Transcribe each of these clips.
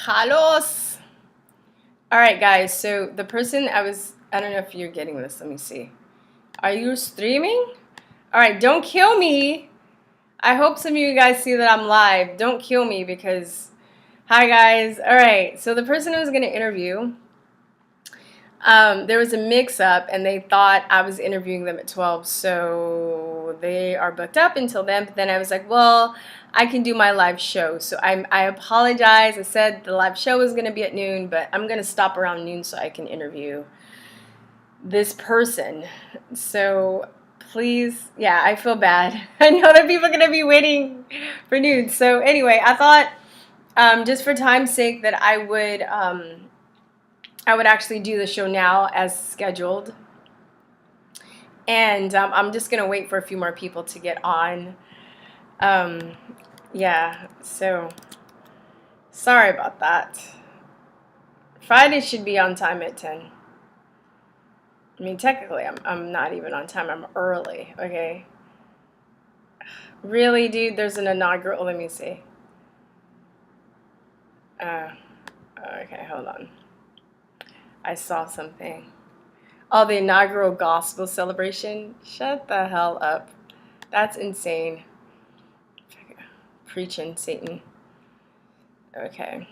Halos. All right, guys. So the person I don't know if you're getting this. Let me see. Are you streaming? All right, don't kill me. I hope some of you guys see that I'm live. Don't kill me because, hi guys. All right, so the person I was going to interview, there was a mix-up and they thought I was interviewing them at 12, so they are booked up until then. But then I was like, well, I can do my live show. So I apologize. I said the live show was going to be at noon, but I'm going to stop around noon so I can interview this person. So please, yeah, I feel bad. I know that people are going to be waiting for noon. So anyway, I thought just for time's sake that I would actually do the show now as scheduled. And I'm just going to wait for a few more people to get on. Yeah, so sorry about that. Friday should be on time at 10. I mean, technically, I'm not even on time. I'm early, okay? Really, dude? There's an inaugural. Let me see. Okay, hold on. I saw something. Oh, the inaugural gospel celebration? Shut the hell up. That's insane. Preaching, Satan. Okay.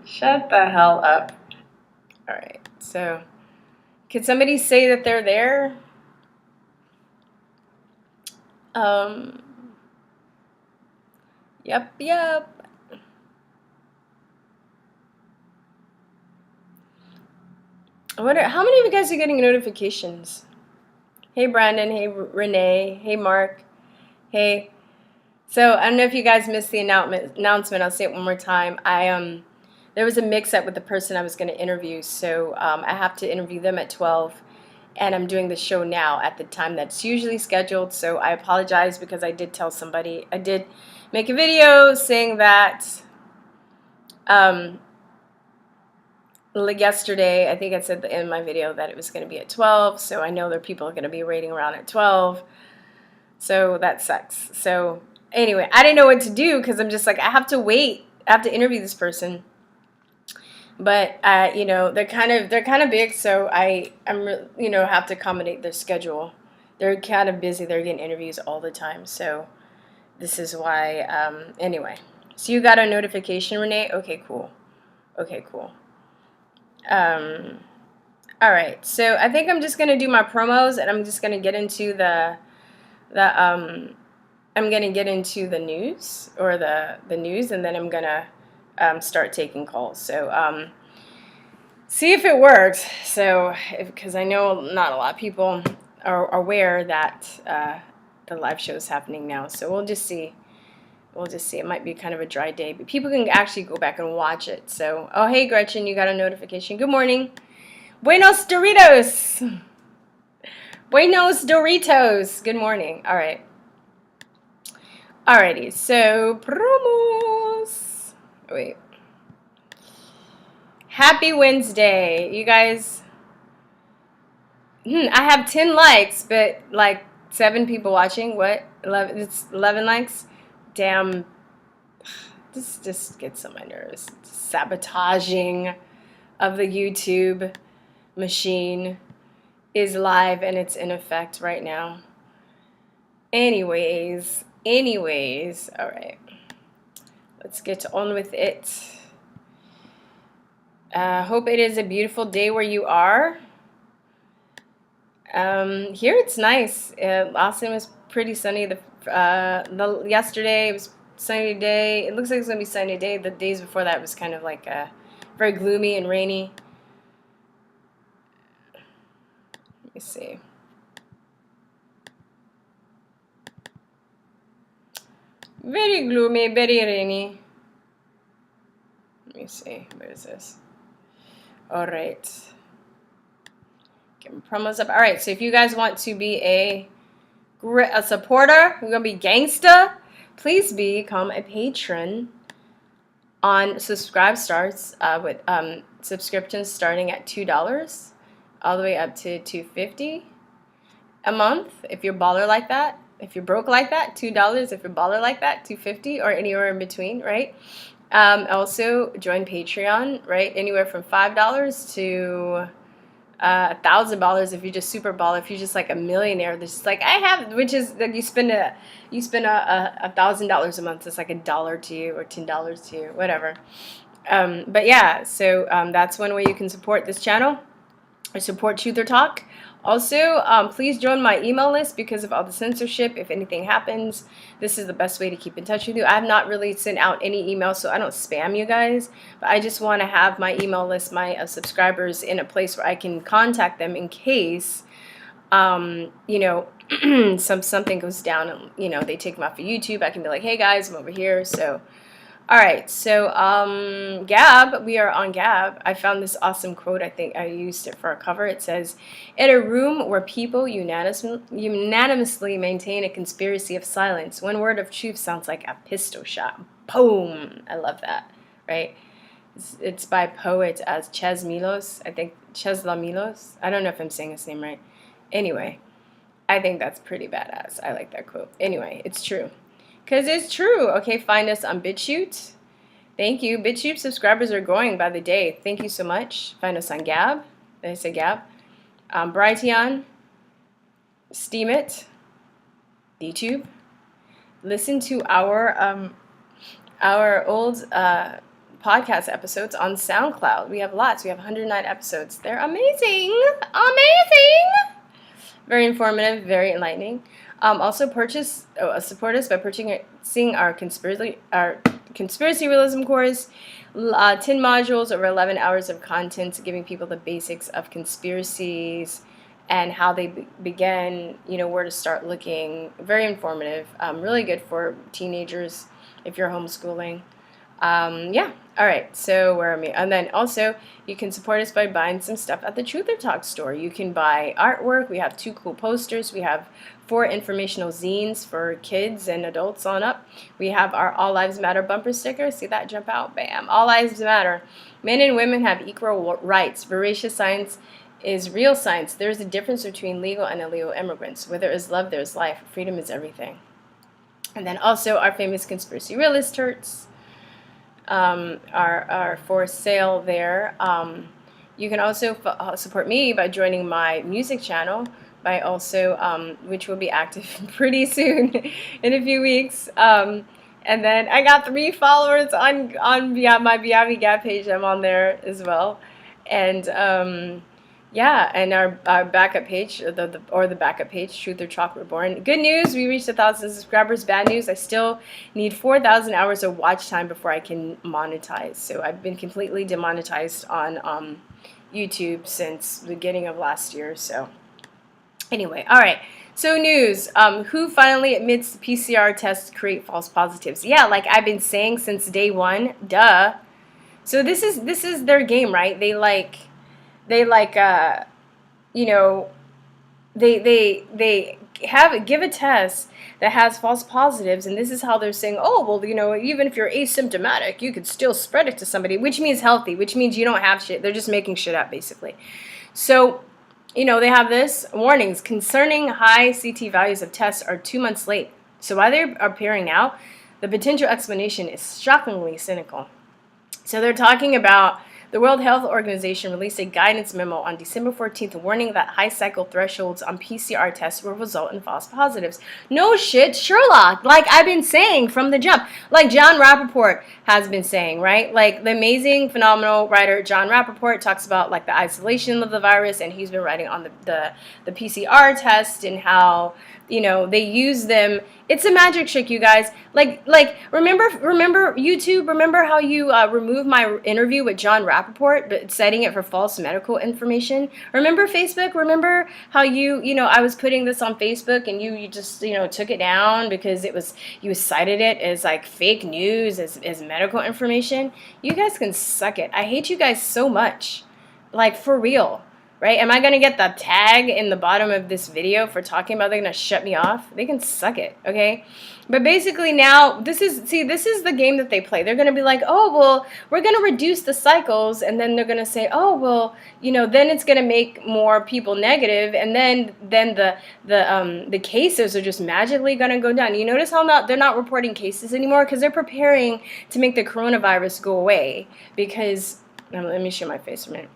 Shut the hell up. All right, so could somebody say that they're there? Yep. I wonder, how many of you guys are getting notifications? Hey, Brandon. Hey, Renee. Hey, Mark. Hey. So I don't know if you guys missed the announcement. I'll say it one more time. There was a mix-up with the person I was going to interview, so I have to interview them at 12, and I'm doing the show now at the time that's usually scheduled. So I apologize because I did tell somebody. I did make a video saying that yesterday, I think I said in my video that it was going to be at 12, so I know there are people going to be waiting around at 12, so that sucks. So anyway, I didn't know what to do because I'm just like, I have to wait. I have to interview this person, but you know, they're kind of big, so have to accommodate their schedule. They're kind of busy. They're getting interviews all the time, so this is why. Anyway, so you got a notification, Renee? Okay, cool. All right, so I think I'm just gonna do my promos, and I'm just gonna get into I'm gonna get into the news, or the news, and then I'm gonna start taking calls. So see if it works. So because I know not a lot of people are aware that the live show is happening now. So we'll just see. It might be kind of a dry day, but people can actually go back and watch it. So, oh, hey, Gretchen, you got a notification. Good morning. Buenos Doritos. Buenos Doritos. Good morning. All right. Alrighty, so promos. Wait. Happy Wednesday, you guys. I have 10 likes, but like 7 people watching. What? 11? It's 11 likes. Damn. This just gets on my nerves. Sabotaging of the YouTube machine is live and it's in effect right now. Anyways, all right. Let's get on with it. Hope it is a beautiful day where you are. Here it's nice. Austin was pretty sunny. Yesterday it was sunny day. It looks like it's gonna be sunny day. The days before that was kind of like very gloomy and rainy. Let me see. Very gloomy, very rainy. Let me see. Where is this? All right. Get my promos up. All right. So if you guys want to be a supporter, we're gonna be gangsta. Please become a patron on Subscribe Starts with subscriptions starting at $2 all the way up to $2.50 a month. If you're baller like that, if you're broke like that, $2. If you're baller like that, $2.50, or anywhere in between, right? Also, join Patreon, right? Anywhere from $5 to $1,000 if you're just super baller. If you're just like a millionaire, there's just like I have, which is like you spend $1,000 a month. It's like $1 to you or $10 to you, whatever. But yeah, so that's one way you can support this channel or support Truther Talk. Also, please join my email list because of all the censorship. If anything happens, this is the best way to keep in touch with you. I have not really sent out any emails, so I don't spam you guys. But I just want to have my email list, my subscribers, in a place where I can contact them in case, you know, something goes down and, you know, they take them off of YouTube. I can be like, hey guys, I'm over here. So, all right. So, Gab, we are on Gab. I found this awesome quote. I think I used it for a cover. It says, in a room where people unanimously maintain a conspiracy of silence, one word of truth sounds like a pistol shot. Boom. I love that. Right? It's by poet as Ches Milos. I think Czesla Milos. I don't know if I'm saying his name right. Anyway, I think that's pretty badass. I like that quote. Anyway, it's true. Because it's true. Okay, find us on BitChute. Thank you. BitChute subscribers are growing by the day. Thank you so much. Find us on Gab. Did I say Gab? Brighteon. Steemit. DTUBE. Listen to our old podcast episodes on SoundCloud. We have lots. We have 109 episodes. They're amazing. Amazing. Very informative, very enlightening. Also, support us by purchasing our conspiracy realism course. 10 modules over 11 hours of content, giving people the basics of conspiracies and how they begin. You know, where to start looking. Very informative. Really good for teenagers if you're homeschooling. Yeah. All right. So where are we? And then also you can support us by buying some stuff at the Truther Talk store. You can buy artwork. We have 2 cool posters. We have 4 informational zines for kids and adults on up. We have our All Lives Matter bumper sticker. See that jump out? Bam. All Lives Matter. Men and women have equal rights. Voracious science is real science. There's a difference between legal and illegal immigrants. Where there is love, there is life. Freedom is everything. And then also our famous conspiracy realist shirts. Are for sale there. You can also support me by joining my music channel, by also which will be active pretty soon in a few weeks. And then I got 3 followers on my Biavi Gap page. I'm on there as well. And yeah, and our backup page, the backup page, TrutherTalkReborn. Good news, we reached 1,000 subscribers. Bad news, I still need 4,000 hours of watch time before I can monetize. So I've been completely demonetized on YouTube since the beginning of last year. So anyway, all right. So news, who finally admits the PCR tests create false positives? Yeah, like I've been saying since day one, duh. So this is their game, right? They you know, they give a test that has false positives, and this is how they're saying, oh, well, you know, even if you're asymptomatic, you could still spread it to somebody, which means healthy, which means you don't have shit. They're just making shit up, basically. So, you know, they have this warnings concerning high CT values of tests are 2 months late. So why they're appearing now, the potential explanation is shockingly cynical. So they're talking about the World Health Organization released a guidance memo on December 14th warning that high cycle thresholds on PCR tests will result in false positives. No shit, Sherlock. Like I've been saying from the jump. Like John Rappaport has been saying, right? Like the amazing, phenomenal writer John Rappaport talks about like the isolation of the virus, and he's been writing on the PCR test and how, you know, they use them. It's a magic trick, you guys. Like remember YouTube, remember how you removed my interview with John Rappaport, but citing it for false medical information? Remember Facebook? Remember how you know, I was putting this on Facebook and you just, you know, took it down because you cited it as like fake news, as medical information? You guys can suck it. I hate you guys so much. Like for real. right? Am I going to get the tag in the bottom of this video for talking about they're going to shut me off? They can suck it, okay? But basically now, this is the game that they play. They're going to be like, oh, well, we're going to reduce the cycles, and then they're going to say, oh, well, you know, then it's going to make more people negative, and then the cases are just magically going to go down. You notice how they're not reporting cases anymore because they're preparing to make the coronavirus go away because, let me show my face for a minute.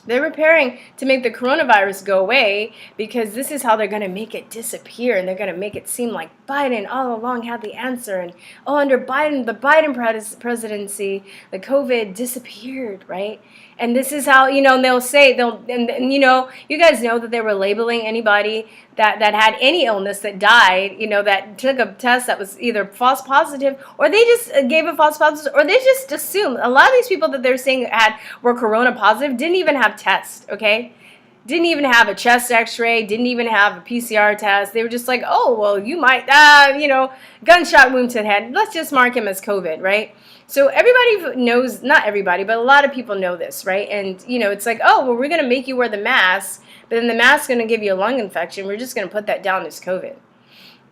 They're preparing to make the coronavirus go away because this is how they're going to make it disappear, and they're going to make it seem like Biden all along had the answer, and oh, under Biden, the Biden presidency, the COVID disappeared, right? And this is how, you know, they'll say, and you know, you guys know that they were labeling anybody that had any illness that died, you know, that took a test that was either false positive, or they just gave a false positive, or they just assumed. A lot of these people that they're saying were corona positive didn't even have tests, okay? Didn't even have a chest x-ray, didn't even have a PCR test. They were just like, oh, well, you might, you know, gunshot wound to the head. Let's just mark him as COVID, right? So everybody knows, not everybody, but a lot of people know this, right? And, you know, it's like, oh, well, we're going to make you wear the mask, but then the mask's going to give you a lung infection. We're just going to put that down as COVID.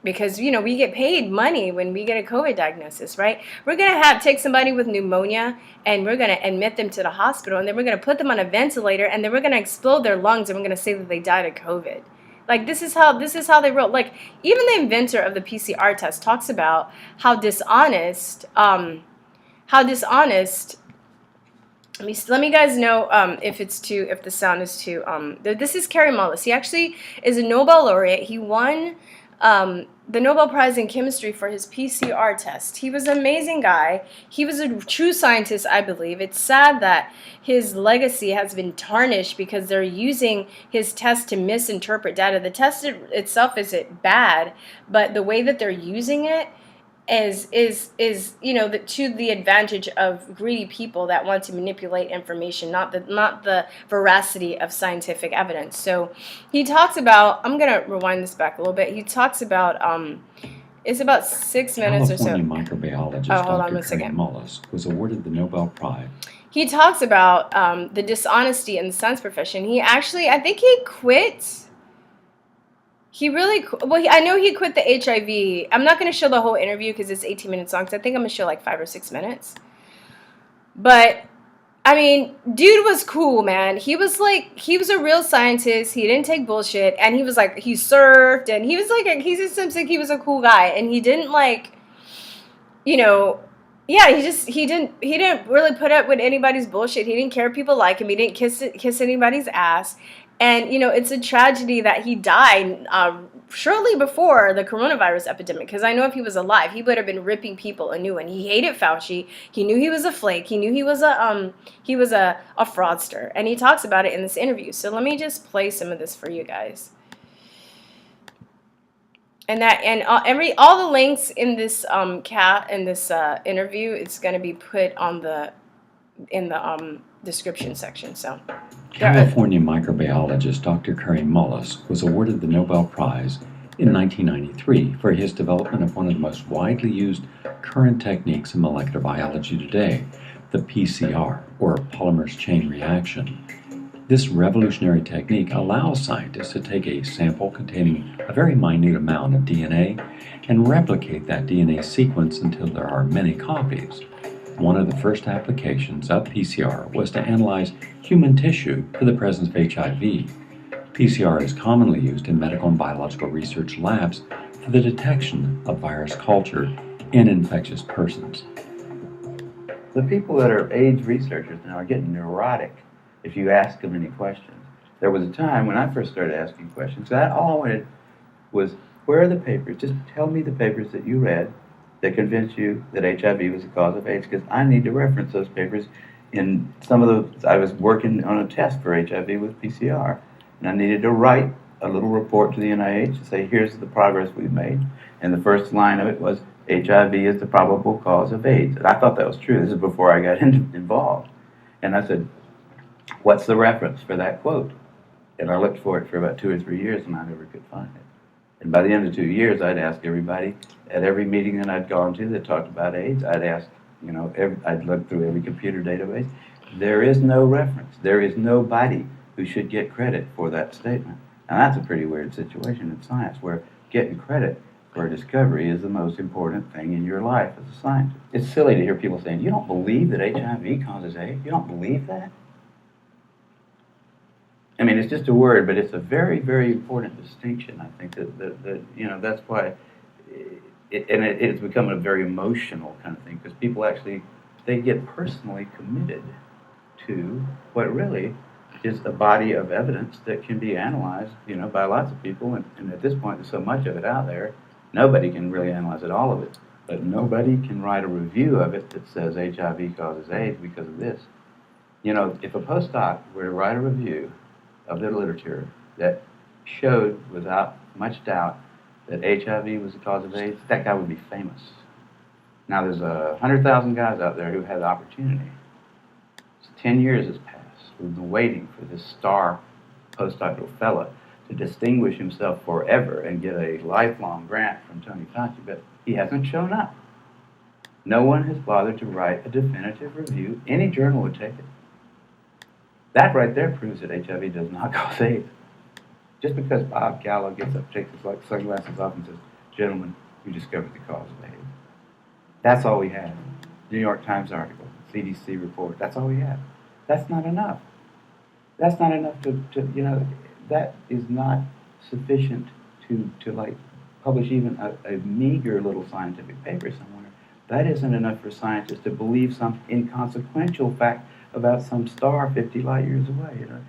Because, you know, we get paid money when we get a COVID diagnosis, right? We're going to take somebody with pneumonia, and we're going to admit them to the hospital, and then we're going to put them on a ventilator, and then we're going to explode their lungs, and we're going to say that they died of COVID. Like, this is how they wrote. Like, even the inventor of the PCR test talks about how dishonest, let me guys know if the sound is too, this is KERRY MULLIS. He actually is a Nobel laureate. He won the Nobel Prize in Chemistry for his PCR test. He was an amazing guy. He was a true scientist, I believe. It's sad that his legacy has been tarnished because they're using his test to misinterpret data. The test itself isn't bad, but the way that they're using it is you know, to the advantage of greedy people that want to manipulate information, not the veracity of scientific evidence. So he talks about, I'm gonna rewind this back a little bit. He talks about it's about 6 minutes or so. California microbiologist Dr. KERRY MULLIS was awarded the Nobel Prize. He talks about the dishonesty in the science profession. He actually, I think he quit. He really, well, I know he quit the HIV. I'm not going to show the whole interview because it's 18 minutes long, so I think I'm going to show like 5 or 6 minutes. But, I mean, dude was cool, man. He was a real scientist. He didn't take bullshit. And he was like, he surfed, and he was like, he just seems like he was a cool guy. And he didn't like, you know, yeah, he didn't really put up with anybody's bullshit. He didn't care if people like him. He didn't kiss anybody's ass. And, you know, it's a tragedy that he died shortly before the coronavirus epidemic, because I know if he was alive, he would have been ripping people a new one. He hated Fauci. He knew he was a flake. He knew he was a fraudster. And he talks about it in this interview. So let me just play some of this for you guys. And all the links in this interview, it's going to be put on in the description section. So California microbiologist Dr. KERRY MULLIS was awarded the Nobel Prize in 1993 for his development of one of the most widely used current techniques in molecular biology today, the PCR, or polymerase chain reaction. This revolutionary technique allows scientists to take a sample containing a very minute amount of DNA and replicate that DNA sequence until there are many copies. One of the first applications of PCR was to analyze human tissue for the presence of HIV. PCR is commonly used in medical and biological research labs for the detection of virus culture in infectious persons. The people that are AIDS researchers now are getting neurotic if you ask them any questions. There was a time when I first started asking questions, that all I wanted was, where are the papers? Just tell me the papers that you read that convinced you that HIV was the cause of AIDS, because I need to reference those papers in some of the, I was working on a test for HIV with PCR, and I needed to write a little report to the NIH to say, here's the progress we've made, and the first line of it was, HIV is the probable cause of AIDS. And I thought that was true. This is before I got involved. And I said, what's the reference for that quote? And I looked for it for about 2 or 3 years, and I never could find it. And by the end of 2 years, I'd ask everybody at every meeting that I'd gone to that talked about AIDS, I'd ask, you know, I'd look through every computer database. There is no reference. There is nobody who should get credit for that statement. And that's a pretty weird situation in science, where getting credit for a discovery is the most important thing in your life as a scientist. It's silly to hear people saying, you don't believe that HIV causes AIDS? You don't believe that? I mean, it's just a word, but it's a very, very important distinction. I think that you know, that's why, it's become a very emotional kind of thing, because people actually, they get personally committed to what really is a body of evidence that can be analyzed, you know, by lots of people. And at this point, there's so much of it out there, nobody can really analyze it, all of it. But nobody can write a review of it that says HIV causes AIDS because of this. You know, if a postdoc were to write a review of the literature that showed without much doubt that HIV was the cause of AIDS, that guy would be famous. Now, there's 100,000 guys out there who had the opportunity. So 10 years has passed. We've been waiting for this star postdoctoral fellow to distinguish himself forever and get a lifelong grant from Tony Fauci, but he hasn't shown up. No one has bothered to write a definitive review. Any journal would take it. That right there proves that HIV does not cause AIDS. Just because Bob Gallo gets up, takes his sunglasses off and says, gentlemen, we discovered the cause of AIDS. That's all we have. New York Times article, CDC report, that's all we have. That's not enough. That's not enough to you know, that is not sufficient to like publish even a meager little scientific paper somewhere. That isn't enough for scientists to believe some inconsequential fact about some star 50 light years away. You know,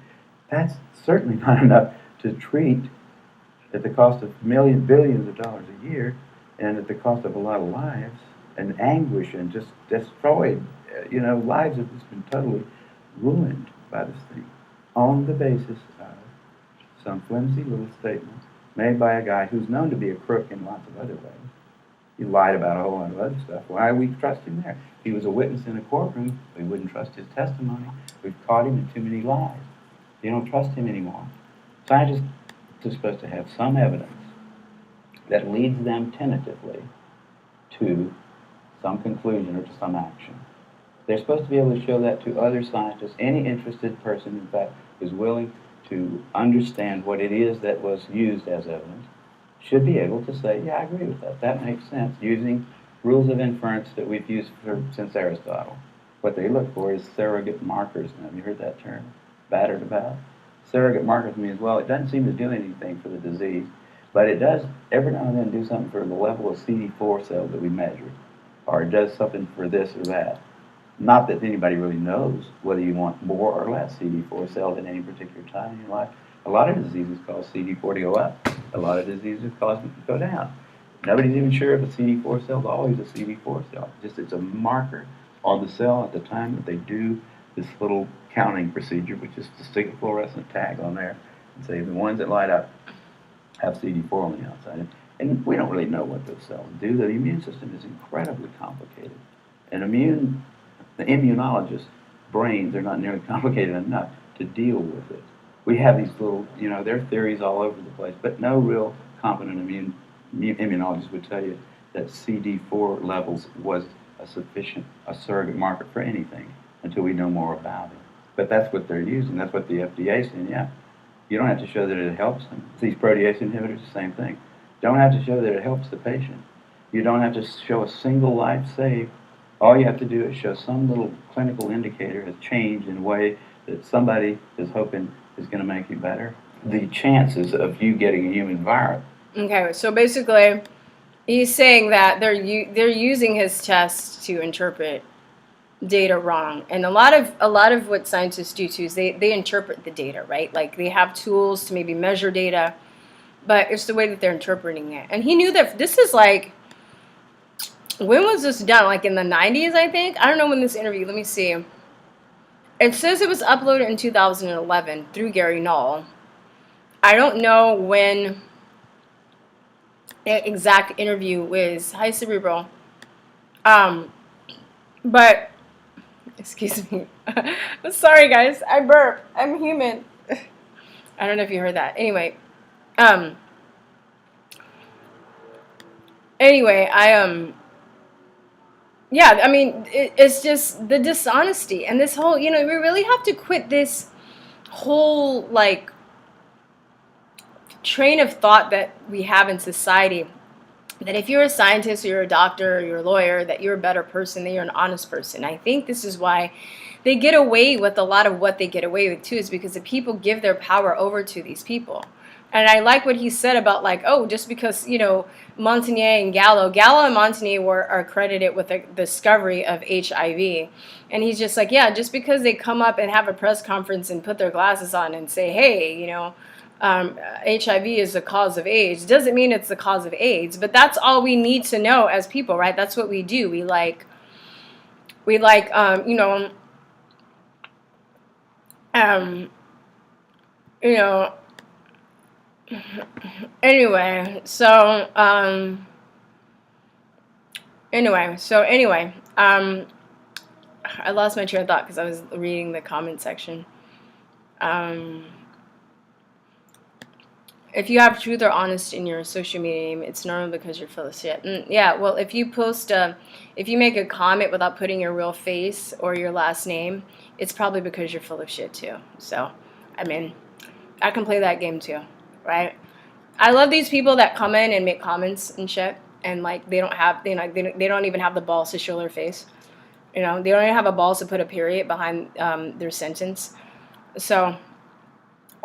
that's certainly not enough to treat at the cost of billions of dollars a year, and at the cost of a lot of lives and anguish, and just destroyed, you know, lives have just been totally ruined by this thing on the basis of some flimsy little statements made by a guy who's known to be a crook in lots of other ways. He lied about a whole lot of other stuff. Why we trust him there? If he was a witness in a courtroom, we wouldn't trust his testimony. We've caught him in too many lies. You don't trust him anymore. Scientists are supposed to have some evidence that leads them tentatively to some conclusion or to some action. They're supposed to be able to show that to other scientists. Any interested person, in fact, who's willing to understand what it is that was used as evidence should be able to say, yeah, I agree with that. That makes sense, using rules of inference that we've used since Aristotle. What they look for is surrogate markers. Now, have you heard that term battered about? Surrogate markers means, well, it doesn't seem to do anything for the disease, but it does every now and then do something for the level of CD4 cells that we measure, or it does something for this or that. Not that anybody really knows whether you want more or less CD4 cells at any particular time in your life. A lot of diseases cause CD4 to go up. A lot of diseases cause them to go down. Nobody's even sure if a CD4 cell is always a CD4 cell. Just it's a marker on the cell at the time that they do this little counting procedure, which is to stick a fluorescent tag on there and say the ones that light up have CD4 on the outside. And we don't really know what those cells do. The immune system is incredibly complicated. And the immunologists' brains are not nearly complicated enough to deal with it. We have these little, you know, there are theories all over the place, but no real competent immunologist would tell you that CD4 levels was a surrogate marker for anything until we know more about it. But that's what they're using. That's what the FDA is saying. Yeah, you don't have to show that it helps them. These protease inhibitors, the same thing. Don't have to show that it helps the patient. You don't have to show a single life saved. All you have to do is show some little clinical indicator has changed in a way that somebody is hoping is going to make you better. The chances of you getting a human virus. Okay, so basically, he's saying that they're using his test to interpret data wrong, and a lot of what scientists do too is they interpret the data, right? Like they have tools to maybe measure data, but it's the way that they're interpreting it. And he knew that this is like, when was this done? Like in the 90s, I think. I don't know when this interview. Let me see. It says it was uploaded in 2011 through Gary Null. I don't know when the exact interview was. Hi, Cerebral. But excuse me. I'm sorry, guys. I burp. I'm human. I don't know if you heard that. Anyway, yeah, I mean, it's just the dishonesty and this whole, we really have to quit this whole like train of thought that we have in society, that if you're a scientist or you're a doctor or you're a lawyer, that you're a better person, that you're an honest person. I think this is why they get away with a lot of what they get away with too, is because the people give their power over to these people. And I like what he said about like, oh, just because, you know, Montagnier and Gallo and Montagnier are credited with the discovery of HIV. And he's just like, yeah, just because they come up and have a press conference and put their glasses on and say, hey, you know, HIV is the cause of AIDS, doesn't mean it's the cause of AIDS. But that's all we need to know as people, right? That's what we do. We like, you know, you know, anyway, so, I lost my train of thought because I was reading the comment section. If you have truth or honest in your social media name, it's normal because you're full of shit. Yeah, well, if you if you make a comment without putting your real face or your last name, it's probably because you're full of shit too. So, I mean, I can play that game too, right? I love these people that come in and make comments and shit, and like they don't have, you know, they don't even have the balls to show their face. You know, they don't even have a balls to put a period behind their sentence. So,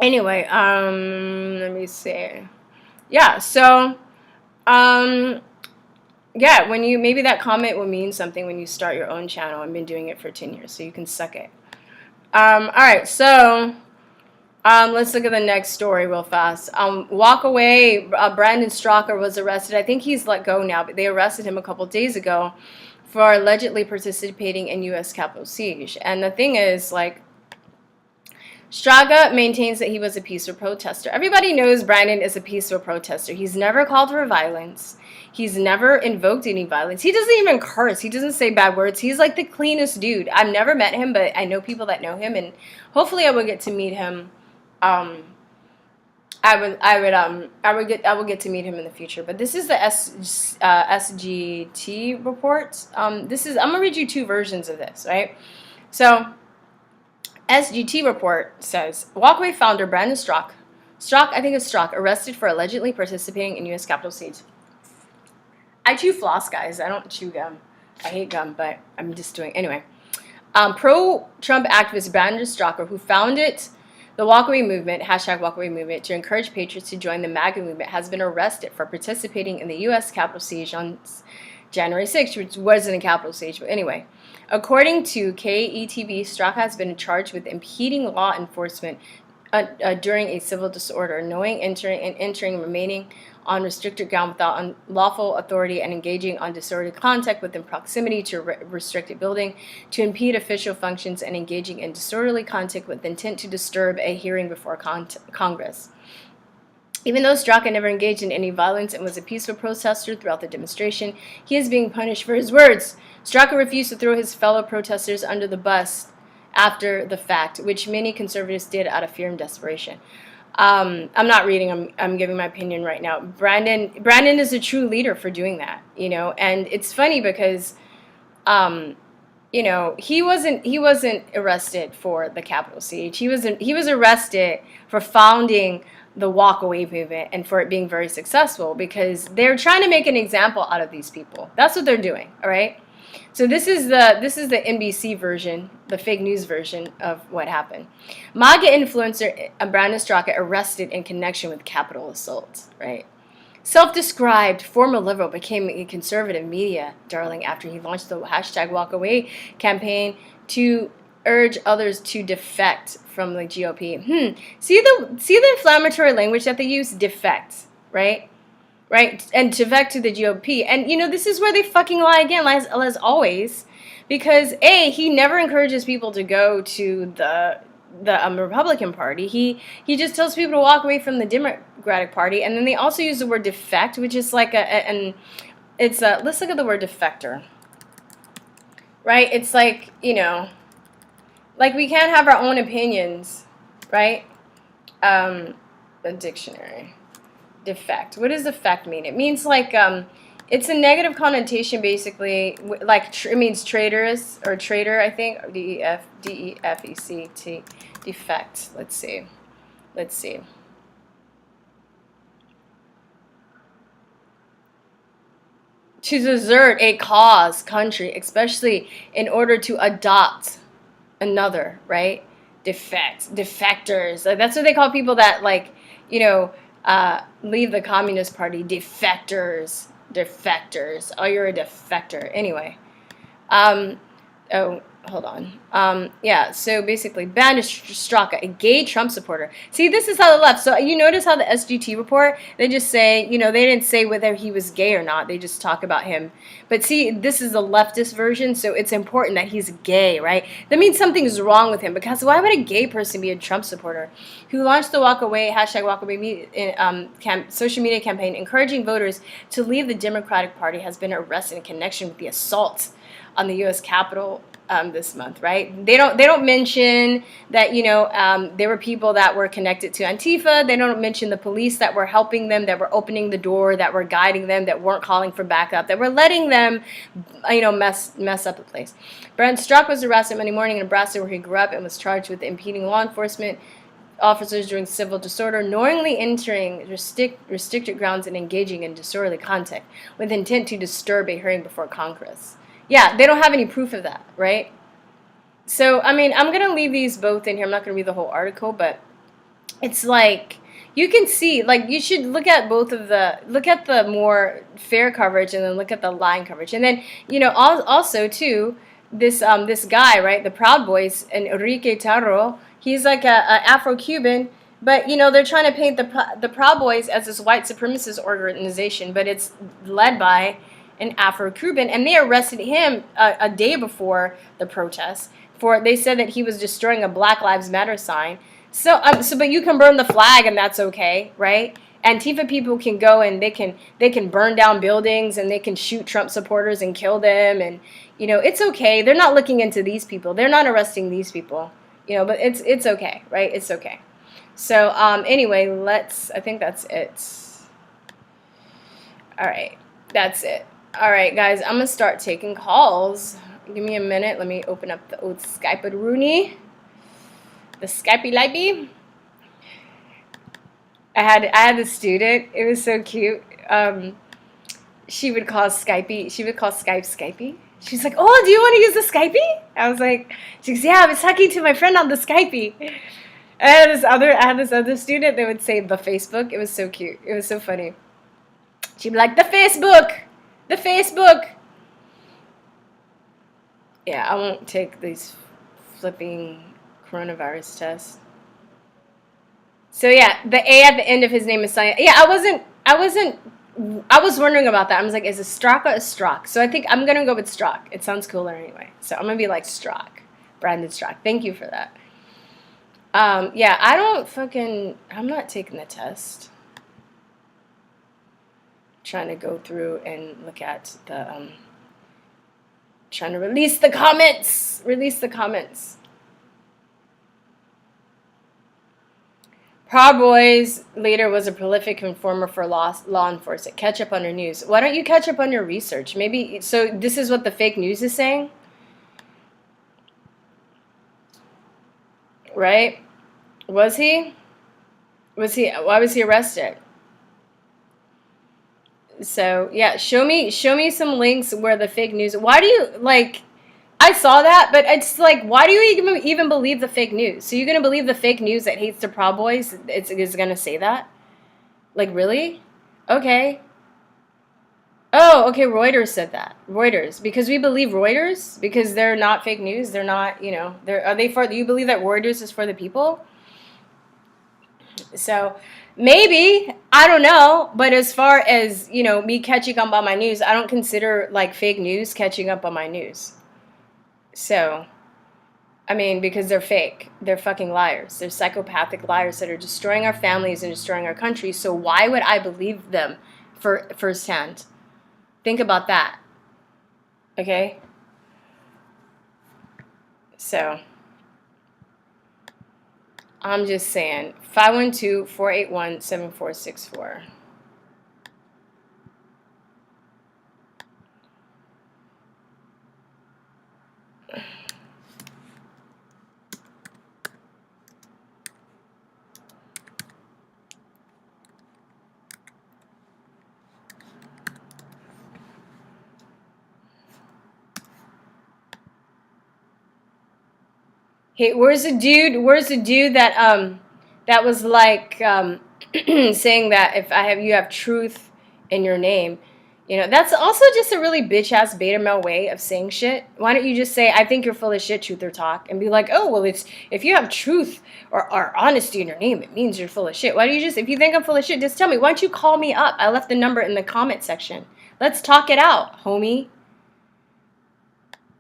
anyway, let me see. Yeah, so, yeah, when you, maybe that comment will mean something when you start your own channel. I've been doing it for 10 years, so you can suck it. All right, so, let's look at the next story real fast. Walk away, Brandon Straka was arrested. I think he's let go now, but they arrested him a couple days ago for allegedly participating in U.S. Capitol siege. And the thing is, like, Straka maintains that he was a peaceful protester. Everybody knows Brandon is a peaceful protester. He's never called for violence. He's never invoked any violence. He doesn't even curse. He doesn't say bad words. He's like the cleanest dude. I've never met him, but I know people that know him, and hopefully I will get to meet him. I will get to meet him in the future. But this is the SGT report. I'm gonna read you two versions of this, right? So, SGT report says, Walkway founder Brandon Straka, arrested for allegedly participating in U.S. Capitol siege. I chew floss, guys. I don't chew gum. I hate gum, but I'm just doing, anyway. Pro-Trump activist Brandon Straka, who founded the Walkaway movement, #Walkaway movement, to encourage patriots to join the MAGA movement, has been arrested for participating in the U.S. Capitol siege on January 6th, which wasn't a Capitol siege, but anyway. According to KETV, Straka has been charged with impeding law enforcement during a civil disorder, knowing entering, remaining on restricted ground without unlawful authority, and engaging on disorderly contact within proximity to a restricted building, to impede official functions, and engaging in disorderly contact with intent to disturb a hearing before Congress. Even though Straka never engaged in any violence and was a peaceful protester throughout the demonstration, he is being punished for his words. Straka refused to throw his fellow protesters under the bus after the fact, which many conservatives did out of fear and desperation. I'm not reading, I'm giving my opinion right now. Brandon is a true leader for doing that, you know, and it's funny because, you know, he wasn't arrested for the Capitol siege. He was arrested for founding the walkaway movement and for it being very successful, because they're trying to make an example out of these people. That's what they're doing, all right? So this is the NBC version, the fake news version of what happened. MAGA influencer Brandon Straka arrested in connection with Capitol assault, right? Self-described former liberal became a conservative media darling after he launched the #walkaway campaign to urge others to defect from the GOP. See the inflammatory language that they use? Defect, right? Right? And defect to the GOP. And, you know, this is where they fucking lie again, as always. Because, A, he never encourages people to go to the Republican Party. He just tells people to walk away from the Democratic Party. And then they also use the word defect, which is like let's look at the word defector. Right? It's like, you know, like we can't have our own opinions, right? A dictionary. Defect. What does defect mean? It means like, it's a negative connotation, basically, like it means traitorous or traitor, I think. D-E-F-E-C-T. Defect. Let's see. Let's see. To desert a cause, country, especially in order to adopt another, right? Defectors. Like, that's what they call people that, like, you know, leave the Communist Party. Defectors. Oh, you're a defector. Anyway. Oh, hold on. Yeah, so basically, banned Straka, a gay Trump supporter. See, this is how the left. So you notice how the SGT report, they just say, you know, they didn't say whether he was gay or not. They just talk about him. But see, this is the leftist version, so it's important that he's gay, right? That means something's wrong with him, because why would a gay person be a Trump supporter? Who launched the Walkaway, #WalkAway social media campaign encouraging voters to leave the Democratic Party, has been arrested in connection with the assault on the U.S. Capitol this month, right? They don't mention that, you know, there were people that were connected to Antifa. They don't mention the police that were helping them, that were opening the door, that were guiding them, that weren't calling for backup, that were letting them, you know, mess up the place. Brent Straka was arrested Monday morning in Nebraska, where he grew up, and was charged with impeding law enforcement officers during civil disorder, knowingly entering restricted grounds and engaging in disorderly conduct with intent to disturb a hearing before Congress. Yeah, they don't have any proof of that, right? So, I mean, I'm going to leave these both in here. I'm not going to read the whole article, but it's like, you can see, like, you should look at both of look at the more fair coverage and then look at the line coverage. And then, you know, also, too, this guy, right, the Proud Boys, Enriquie Tarrio, he's like a Afro-Cuban, but, you know, they're trying to paint the Proud Boys as this white supremacist organization, but it's led by an Afro-Cuban, and they arrested him a day before the protest. They said that he was destroying a Black Lives Matter sign. So but you can burn the flag, and that's okay, right? Antifa people can go and they can burn down buildings, and they can shoot Trump supporters and kill them, and, you know, it's okay. They're not looking into these people. They're not arresting these people, you know. But it's okay, right? It's okay. So anyway, I think that's it. All right, that's it. All right, guys, I'm going to start taking calls. Give me a minute. Let me open up the old Skype-a-rooney. The Skypey-lipey. I had a student. It was so cute. She would call Skype Skypey. She's like, oh, do you want to use the Skypey? I was like, she goes, yeah, I was talking to my friend on the Skypey. I had this other student that would say the Facebook. It was so cute. It was so funny. She'd be like, the Facebook. The Facebook. Yeah, I won't take these flipping coronavirus tests. So yeah, the A at the end of his name is Science. Yeah, I was wondering about that. I was like, is it Straka or Strak? So I think I'm gonna go with Strak. It sounds cooler anyway. So I'm gonna be like Strak. Brandon Strak. Thank you for that. Yeah, I'm not taking the test. Trying to go through and look at the trying to release the comments. Proud Boys leader was a prolific informer for law enforcement. Catch up on your news. Why don't you catch up on your research? Maybe, so this is what the fake news is saying, right? Why was he arrested? So yeah, show me some links where the fake news. Why do you, like, I saw that, but it's like, why do you even believe the fake news? So you're gonna believe the fake news that hates the Proud Boys? It's gonna say that? Like, really? Okay. Oh, okay. Reuters said that. Reuters, because we believe Reuters, because they're not fake news. They're not, you know. You believe that Reuters is for the people? So maybe, I don't know, but as far as, you know, me catching up on my news, I don't consider, like, fake news catching up on my news. So, I mean, because they're fake. They're fucking liars. They're psychopathic liars that are destroying our families and destroying our country. So why would I believe them firsthand? Think about that. Okay? So I'm just saying, 512-481-7464. Hey, where's the dude? Where's the dude that was like saying that if you have truth in your name, that's also just a really bitch ass beta male way of saying shit. Why don't you just say, I think you're full of shit, Truth or Talk, and be like, oh well, it's if you have truth or honesty in your name, it means you're full of shit. Why don't you just, if you think I'm full of shit, just tell me. Why don't you call me up? I left the number in the comment section. Let's talk it out, homie.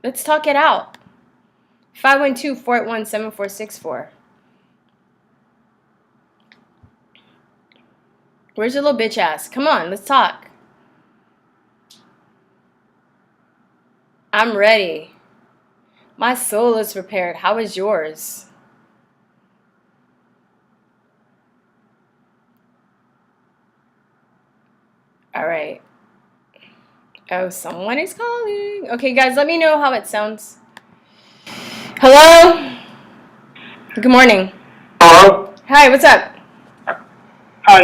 Let's talk it out. 512-481-7464. Where's your little bitch ass? Come on, let's talk. I'm ready. My soul is prepared. How is yours? All right. Oh, someone is calling. Okay, guys, let me know how it sounds. Hello? Good morning. Hello? Hi, what's up? Hi,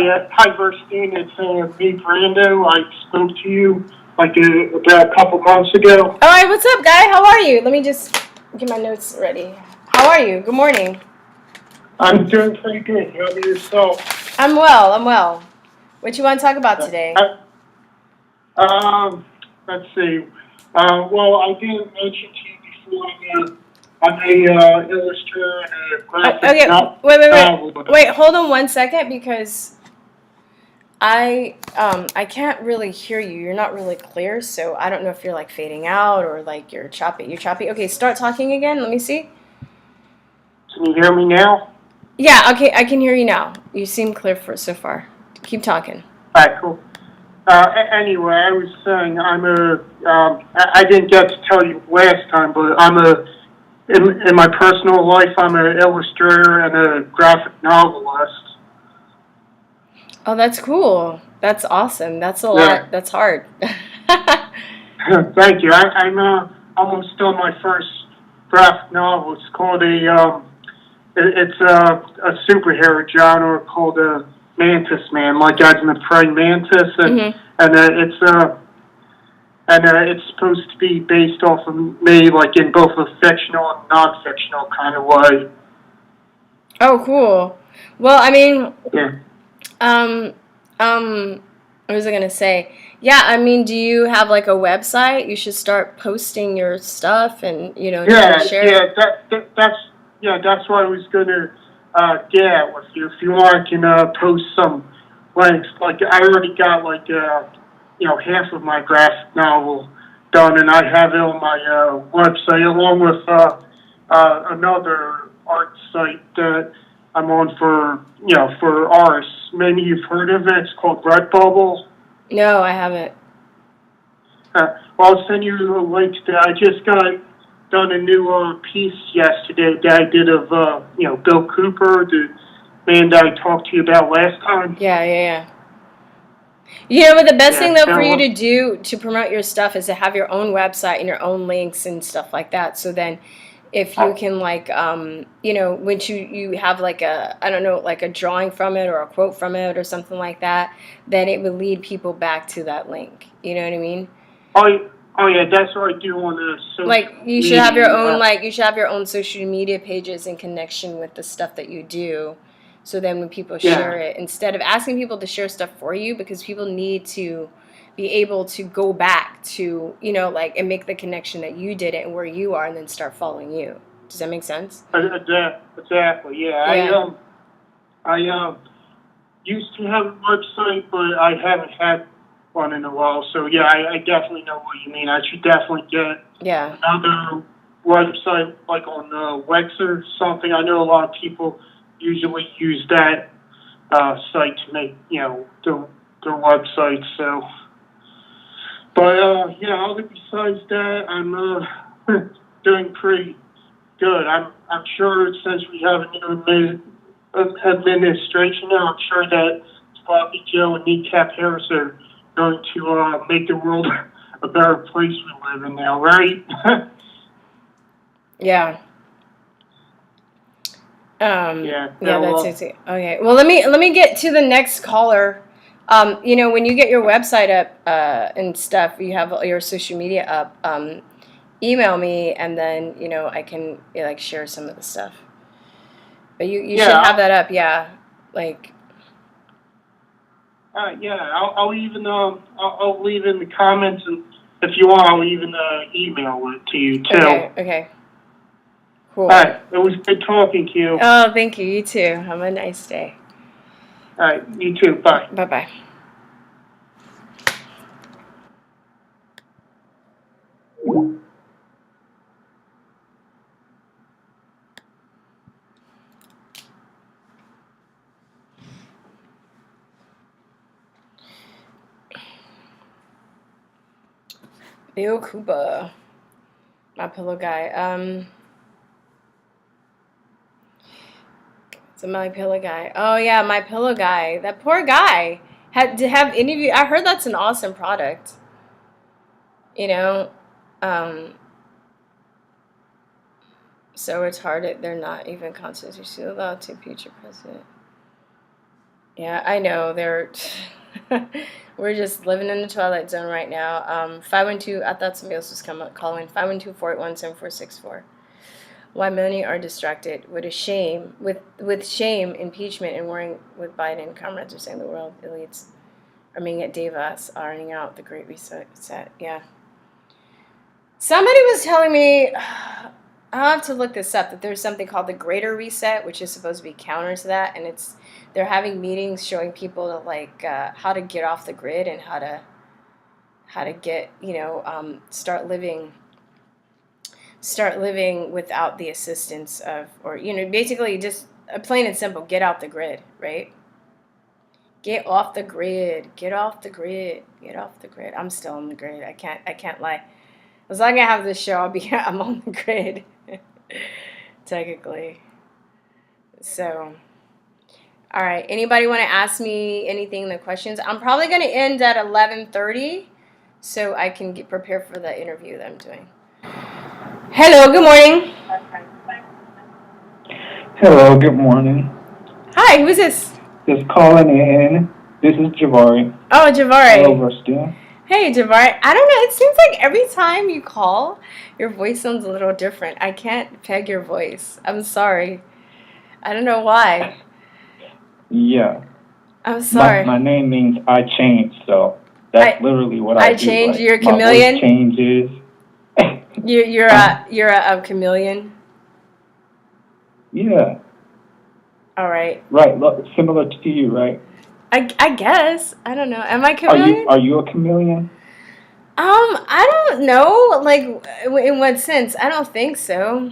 Verstein. It's me, Brando. I spoke to you about a couple months ago. All right, what's up, guy? How are you? Let me just get my notes ready. How are you? Good morning. I'm doing pretty good. How about yourself? I'm well. What you want to talk about today? Let's see. Well, I didn't mention to you before, I'm a illustrator and a graphic novel. Wait, hold on 1 second, because I can't really hear you. You're not really clear, so I don't know if you're like fading out or like you're choppy. You're choppy. Okay, start talking again. Let me see. Can you hear me now? Yeah, okay, I can hear you now. You seem clear so far. Keep talking. All right, cool. Anyway, I was saying I didn't get to tell you last time, but in my personal life, I'm an illustrator and a graphic novelist. Oh, that's cool. That's awesome. That's a lot. That's hard. Thank you. I'm almost done my first graphic novel. It's called it's a superhero genre called Mantis Man, like as in the praying mantis, and it's supposed to be based off of me, like in both a fictional and non-fictional kind of way. Oh, cool. Well, I mean, yeah. What was I gonna say? Yeah, I mean, do you have like a website? You should start posting your stuff and share. That's what I was gonna get at with you. If you want, I can post some links. Like I already got like half of my graphic novel done, and I have it on my website along with another art site that I'm on for artists. Maybe you've heard of it. It's called Redbubble. No, I haven't. Well, I'll send you a link to that. I just got done a new piece yesterday that I did of Bill Cooper, the man that I talked to you about last time. Yeah. But the best thing though for you to do to promote your stuff is to have your own website and your own links and stuff like that. So then, if you can like when you have like a like a drawing from it or a quote from it or something like that, then it would lead people back to that link. You know what I mean? Oh yeah, that's what I do on the social like you should have your own you should have your own social media pages in connection with the stuff that you do. So then when people share it, instead of asking people to share stuff for you, because people need to be able to go back to, and make the connection that you did it and where you are and then start following you. Does that make sense? Exactly, yeah. I used to have a website, but I haven't had one in a while. So, yeah, I definitely know what you mean. I should definitely get another website, like on Wix or something. I know a lot of people usually use that site to make, their websites, so... But, other besides that, I'm doing pretty good. I'm sure since we have a new administration now, I'm sure that Sloppy Joe and Kneecap Harris are going to make the world a better place we live in now, right? Yeah. That's it. Okay. Well, let me get to the next caller. When you get your website up and stuff, you have your social media up, email me, and then I can like share some of the stuff. But you Yeah, should have that up, yeah. Like. Yeah, I'll even I'll leave in the comments, and if you want, I'll even email it to you too. Okay. Cool. All right, it was good talking to you. Oh, thank you. You too. Have a nice day. All right, you too. Bye. Bye-bye. Bill Cooper, my pillow guy. So my pillow guy. Oh yeah, my pillow guy. That poor guy. To have any of you? I heard that's an awesome product. So it's hard that they're not even constitutionally allowed to impeach a president. Yeah, I know they're. We're just living in the twilight zone right now. 512. I thought somebody else was calling. 512-481-7464. Why many are distracted with shame, impeachment, and worrying with Biden. Comrades are saying the world elites are meeting at Davos, ironing out the Great Reset. Yeah. Somebody was telling me, I'll have to look this up, that there's something called the Greater Reset, which is supposed to be counter to that, and they're having meetings showing people like how to get off the grid and how to get start living without the assistance of, or basically just plain and simple, get out the grid, right? Get off the grid. Get off the grid. Get off the grid. I'm still on the grid. I can't lie. As long as I have this show, I'm on the grid. Technically. So, all right. Anybody want to ask me anything in the questions? I'm probably going to end at 11:30 so I can get prepared for the interview that I'm doing. Hello, good morning. Hello, good morning. Hi, who is this? Just calling in. This is Javari. Oh, Javari. Hello, Rustin. Hey, Javari. I don't know. It seems like every time you call, your voice sounds a little different. I can't peg your voice. I'm sorry. I don't know why. Yeah. I'm sorry. My name means I change, so that's literally what I do. I change. Like, You're a chameleon. My voice changes. You're a chameleon. Yeah. All right. Right. Look, similar to you, right? I guess. I don't know. Am I chameleon? Are you a chameleon? I don't know. Like, in what sense? I don't think so.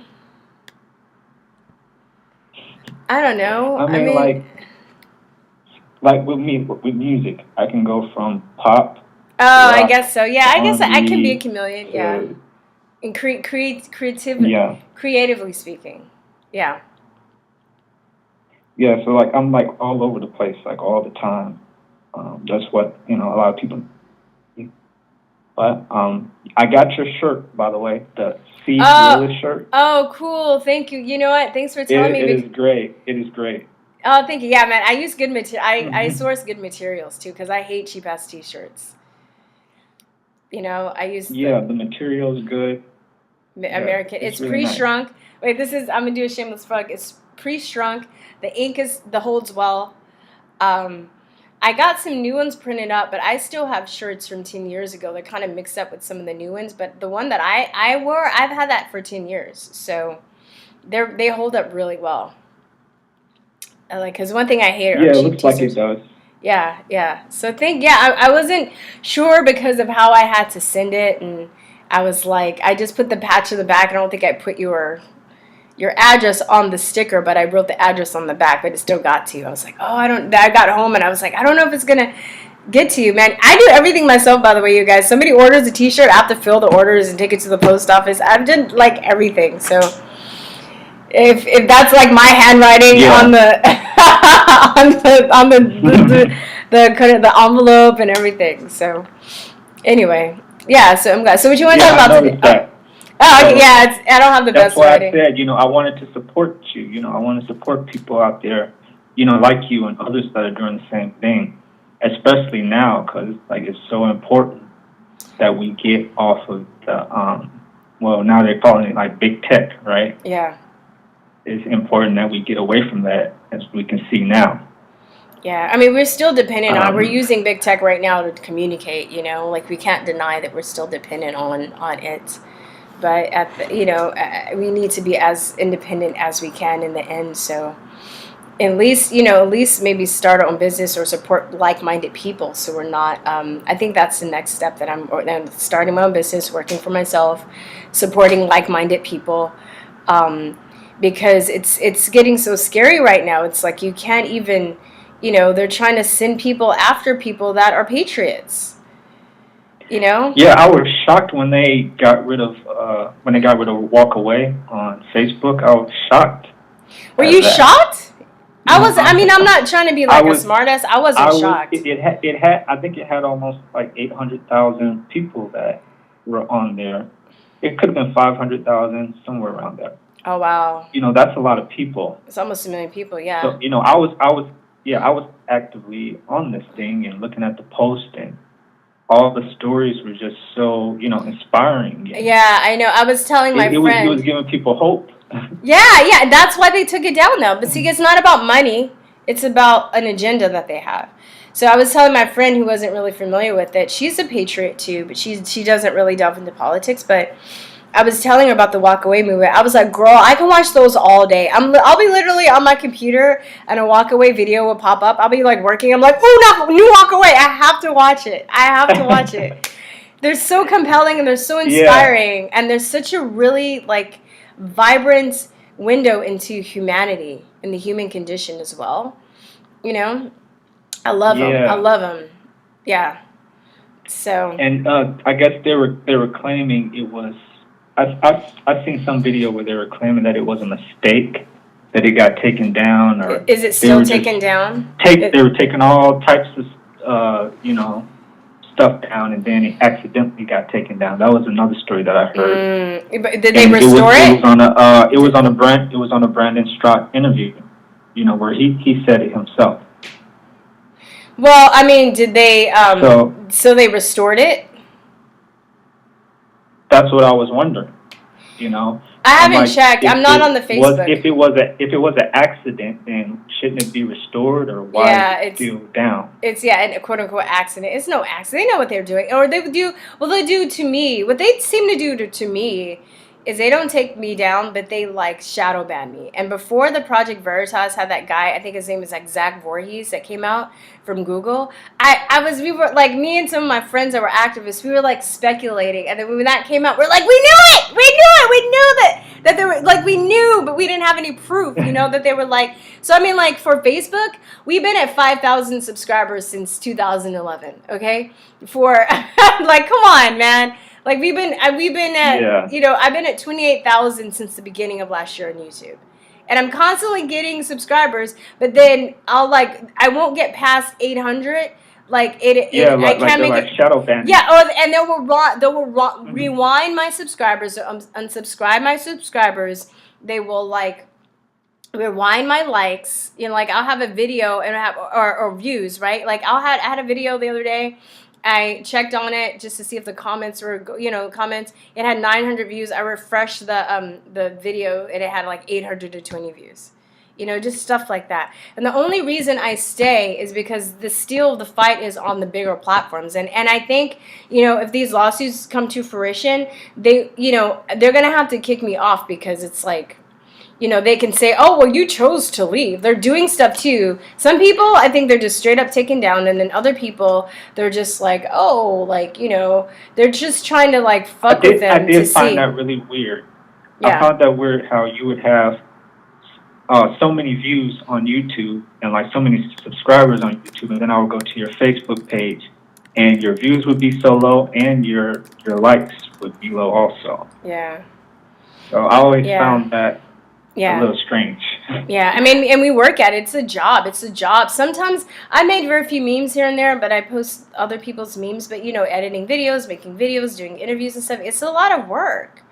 I don't know. I mean like with me, with music, I can go from pop. Oh, I guess so. Yeah, I guess I can be a chameleon. Yeah. And creatively. Yeah. Creatively speaking. Yeah. Yeah, so like I'm like all over the place, like all the time. That's what a lot of people. But I got your shirt, by the way, the Realist shirt. Oh, cool! Thank you. You know what? Thanks for telling me. It is great. It is great. Oh, thank you. Yeah, man. I use good material. I source good materials too, because I hate cheap ass T-shirts. I use. Yeah, the material is good. American. Yeah, it's really pre-shrunk. Nice. Wait, I'm gonna do a shameless plug. It's pre-shrunk. The ink holds well. I got some new ones printed up, but I still have shirts from 10 years ago. They're kind of mixed up with some of the new ones, but the one that I wore, I've had that for 10 years. So they hold up really well. Because one thing I hate are cheap it looks T-shirts. like it does. Yeah. So I wasn't sure because of how I had to send it, and I was like, I just put the patch in the back. I don't think I put your address on the sticker, but I wrote the address on the back, but it still got to you. I was like, I got home and I was like, I don't know if it's gonna get to you, man. I do everything myself, by the way, you guys. Somebody orders a T-shirt, I have to fill the orders and take it to the post office. I've done like everything. So if that's like my handwriting on the envelope and everything. So anyway, yeah. So I'm glad. So what you want to talk about today? I don't have the best writing. That's why I said, I wanted to support you. I want to support people out there, like you and others that are doing the same thing, especially now, because like it's so important that we get off of well, now they're calling it like big tech, right? Yeah. It's important that we get away from that, as we can see now. Yeah, I mean, we're still dependent on, we're Um, using big tech right now to communicate, you know, like we can't deny that we're still dependent on it. But, we need to be as independent as we can in the end. So at least maybe start our own business or support like-minded people. So we're not, I think that's the next step that I'm starting my own business, working for myself, supporting like-minded people. Because it's getting so scary right now. It's like you can't even, they're trying to send people after people that are patriots. Yeah, I was shocked when they got rid of Walk Away on Facebook. I was shocked. Were you shocked? I mean, I'm not trying to be like a smartass. I wasn't shocked. I think it had almost like 800,000 people that were on there. It could have been 500,000, somewhere around there. Oh wow. That's a lot of people. It's almost 1 million people, yeah. So, I was actively on this thing and looking at the post, and all the stories were just so, inspiring. Yeah, I know. I was telling my friend. It was giving people hope. Yeah, that's why they took it down though. But see, it's not about money. It's about an agenda that they have. So I was telling my friend who wasn't really familiar with it, she's a patriot too, but she doesn't really delve into politics, but I was telling her about the Walk Away movement. I was like, girl, I can watch those all day. I'll be literally on my computer and a Walk Away video will pop up. I'll be like working. I'm like, oh, no, new Walk Away. I have to watch it. They're so compelling and they're so inspiring. And there's such a really like vibrant window into humanity and the human condition as well. I love them. I love them. Yeah. So. And I guess they were claiming it was. I've seen some video where they were claiming that it was a mistake, that it got taken down, or is it still taken down? They were taking all types of stuff down, and then it accidentally got taken down. That was another story that I heard. But did they restore it? It was on a Brandon Straka interview, where he said it himself. Well, I mean, did they? So they restored it. That's what I was wondering. I haven't checked. I'm not on the Facebook. If it was an accident, then shouldn't it be restored, or why is it still down? It's a quote unquote accident. It's no accident. They know what they're doing, or they do. Well, they do to me. What they seem to do to me is they don't take me down, but they like shadow ban me. And before the Project Veritas had that guy, I think his name is like Zach Voorhees, that came out from Google. We were like, me and some of my friends that were activists, we were like speculating. And then when that came out, we're like, we knew it! We knew that they were like, we knew, but we didn't have any proof, that they were like, so I mean, like for Facebook, we've been at 5,000 subscribers since 2011, okay? Like, come on, man. Like we've been at, I've been at 28,000 since the beginning of last year on YouTube. And I'm constantly getting subscribers, but then I won't get past 800. I can't make it shadow ban. Yeah, and they will rewind my subscribers, or unsubscribe my subscribers. They will rewind my likes. I'll have a video and have or views, right? Like I had a video the other day. I checked on it just to see if the comments were, comments. It had 900 views. I refreshed the video and it had like 820 views. Just stuff like that. And the only reason I stay is because the fight is on the bigger platforms. And I think, if these lawsuits come to fruition, they're going to have to kick me off, because it's like, they can say, oh, well, you chose to leave. They're doing stuff too. Some people, I think they're just straight up taken down. And then other people, they're just like, oh, they're just trying to fuck with them. I did find that really weird. Yeah. I found that weird how you would have so many views on YouTube and so many subscribers on YouTube. And then I would go to your Facebook page and your views would be so low and your likes would be low also. Yeah. So I always found that a little strange. Yeah, I mean, and we work at it. It's a job. Sometimes I made very few memes here and there, but I post other people's memes. But, editing videos, making videos, doing interviews and stuff, it's a lot of work.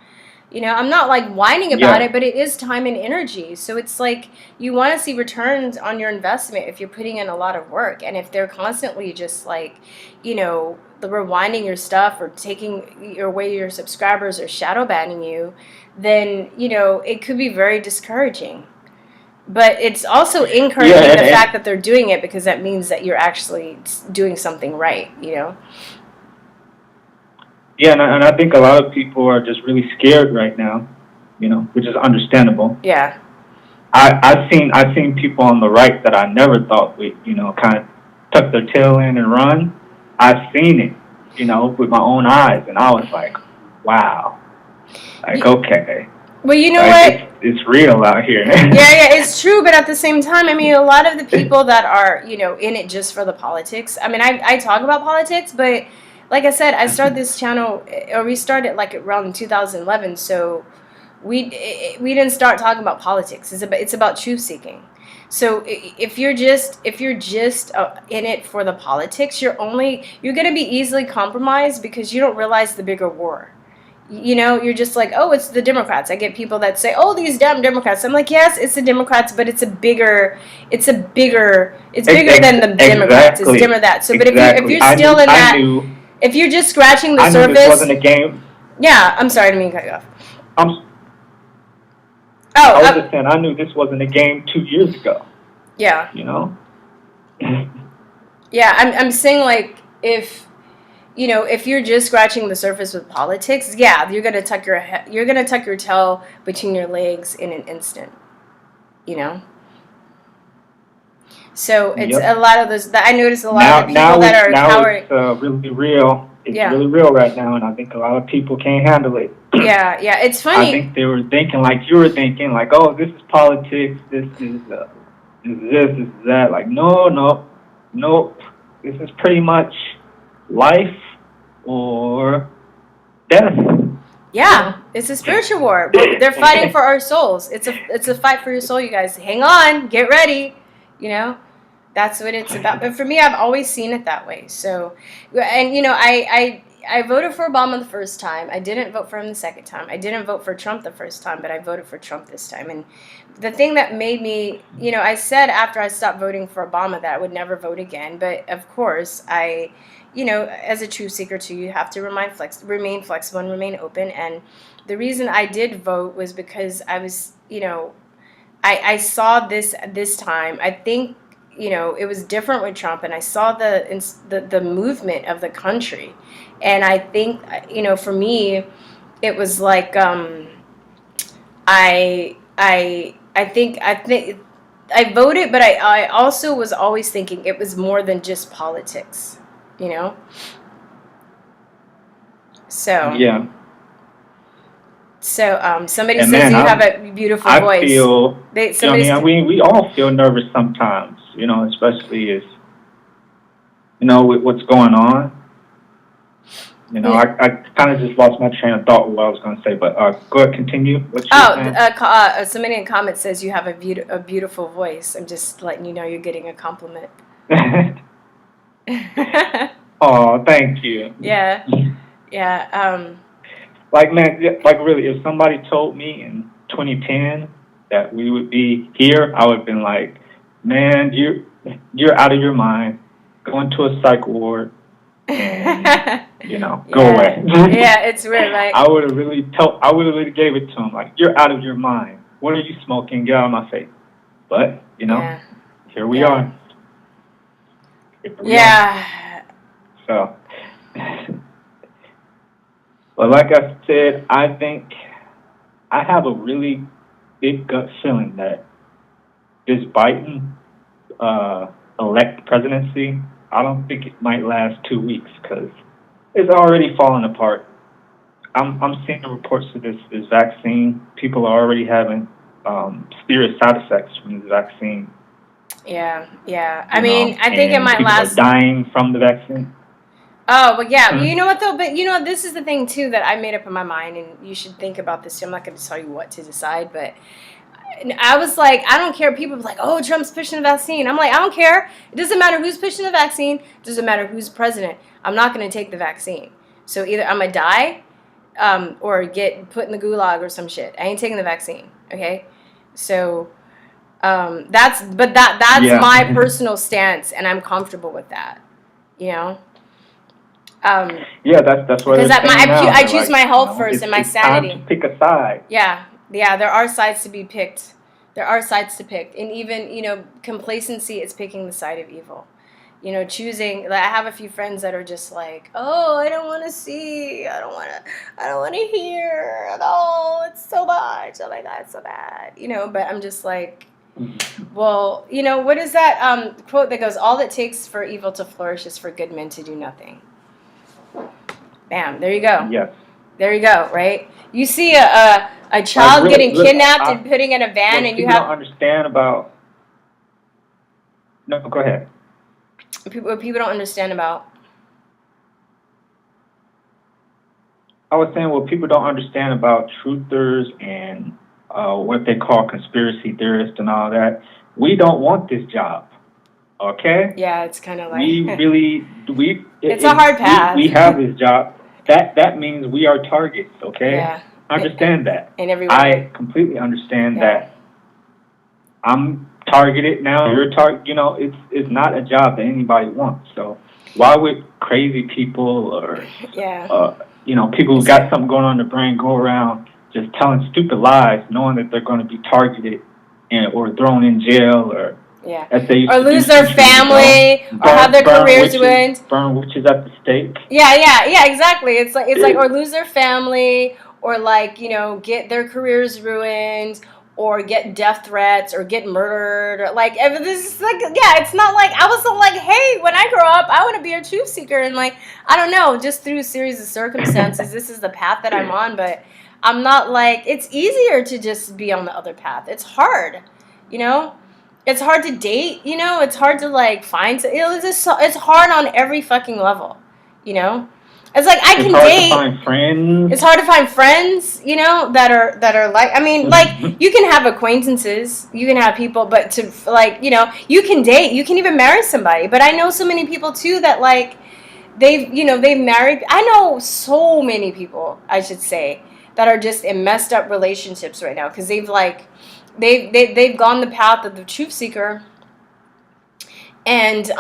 I'm not whining about it, but it is time and energy. So it's you want to see returns on your investment if you're putting in a lot of work. And if they're constantly just rewinding your stuff or taking away your subscribers or shadow banning you, then, you know, it could be very discouraging. But it's also encouraging the fact that they're doing it, because that means that you're actually doing something right, you know? Yeah, and I think a lot of people are just really scared right now, you know, which is understandable. Yeah. I've seen people on the right that I never thought would, you know, kind of tuck their tail in and run. I've seen it, you know, with my own eyes, and I was like, wow. Like, okay. Well, you know like, what? It's real out here. Yeah, it's true. But at the same time, I mean, a lot of the people that are, you know, in it just for the politics. I mean, I talk about politics, but like I said, I started this channel, or we started like around 2011. So we didn't start talking about politics. It's about truth seeking. So if you're just in it for the politics, you're going to be easily compromised, because you don't realize the bigger war. You know, you're just like, oh, it's the Democrats. I get people that say, oh, these damn Democrats. I'm like, yes, it's the Democrats, but it's bigger than the Democrats. It's dimmer that. So, but if you're still in that, if you're just scratching the surface. This wasn't a game. Yeah, I'm sorry, I didn't mean to cut you off. I was just saying, I knew this wasn't a game 2 years ago. Yeah. You know? Yeah, I'm saying, like, if you're just scratching the surface with politics, yeah, you're gonna tuck your tail between your legs in an instant. You know? So it's a lot of those. I notice a lot of the people that are coward. It's really real. It's really real right now, and I think a lot of people can't handle it. Yeah, it's funny. I think they were thinking like you were thinking, like, oh, this is politics. This is that. Like, nope. This is pretty much life or death. Yeah, it's a spiritual war. They're fighting for our souls. It's a fight for your soul, you guys. Hang on, get ready. You know, that's what it's about. But for me, I've always seen it that way. So, and you know, I voted for Obama the first time. I didn't vote for him the second time. I didn't vote for Trump the first time, but I voted for Trump this time. And the thing that made me, you know, I said after I stopped voting for Obama that I would never vote again. But of course, you know, as a truth seeker too, you have to remain flexible and remain open. And the reason I did vote was because I was, you know, I saw this time. I think, you know, it was different with Trump, and I saw the movement of the country. And I think, you know, for me, it was like I think I voted, but I also was always thinking it was more than just politics, you know? So yeah. So somebody says you have a beautiful voice. I feel, we all feel nervous sometimes, you know, especially if, you know, with what's going on. You know, I kind of just lost my train of thought with what I was going to say, but go ahead, continue. Somebody in comments says you have a beautiful voice. I'm just letting you know you're getting a compliment. Oh, thank you. Yeah. Like, man, like really, if somebody told me in 2010 that we would be here, I would have been like, man, you're out of your mind. Go into a psych ward and, you know, go away. Yeah, it's weird, right? I would have really gave it to him, like, you're out of your mind. What are you smoking? Get out of my face. But, you know, here we are. So, but like I said, I think I have a really big gut feeling that this Biden elect presidency, I don't think it might last 2 weeks because it's already falling apart. I'm seeing the reports of this vaccine. People are already having serious side effects from this vaccine. Yeah. I mean, I think it might last. People are dying from the vaccine. Oh, but yeah. You know what, though? But, you know, this is the thing, too, that I made up in my mind, and you should think about this, too. I'm not going to tell you what to decide, but I was like, I don't care. People were like, oh, Trump's pushing the vaccine. I'm like, I don't care. It doesn't matter who's pushing the vaccine. It doesn't matter who's president. I'm not going to take the vaccine. So either I'm going to die or get put in the gulag or some shit. I ain't taking the vaccine, okay? So that's my personal stance, and I'm comfortable with that, you know? Yeah, that's what Because I choose like, my health first and my it's sanity. time to pick a side. Yeah, there are sides to be picked. There are sides to pick, and even complacency is picking the side of evil. Choosing. Like, I have a few friends that are just like, oh, I don't want to see, I don't want to hear at all. It's so much. Oh my God, it's so bad. But I'm just like, well, what is that quote that goes, all it takes for evil to flourish is for good men to do nothing. Bam, there you go. Yes. There you go, right? You see a child getting kidnapped and putting in a van, and you have... don't understand about... No, go ahead. What people don't understand about... I was saying what people don't understand about truthers and what they call conspiracy theorists and all that. We don't want this job, okay? Yeah, it's kind of like... It's a hard path. We have this job. That means we are targets, okay? Yeah. Understand that. In every way. I completely understand that. I'm targeted now. You're it's not a job that anybody wants. So why would crazy people or people who got something going on in their brain go around just telling stupid lies, knowing that they're going to be targeted or thrown in jail or or lose their family, or have their careers ruined. Burn witches at the stake. Yeah, exactly. It's like or lose their family, or get their careers ruined, or get death threats, or get murdered. Like, this is it's not like I was like, hey, when I grow up, I want to be a truth seeker, and I don't know, just through a series of circumstances, this is the path that I'm on. But I'm not like, it's easier to just be on the other path. It's hard, It's hard to date, It's hard to find. It's hard on every fucking level, It's like I can date. It's hard to find friends. It's hard to find friends, that are like. I mean, you can have acquaintances, you can have people, but to you can date, you can even marry somebody. But I know so many people too that they've married. I know so many people, I should say, that are just in messed up relationships right now because they've gone the path of the truth seeker, and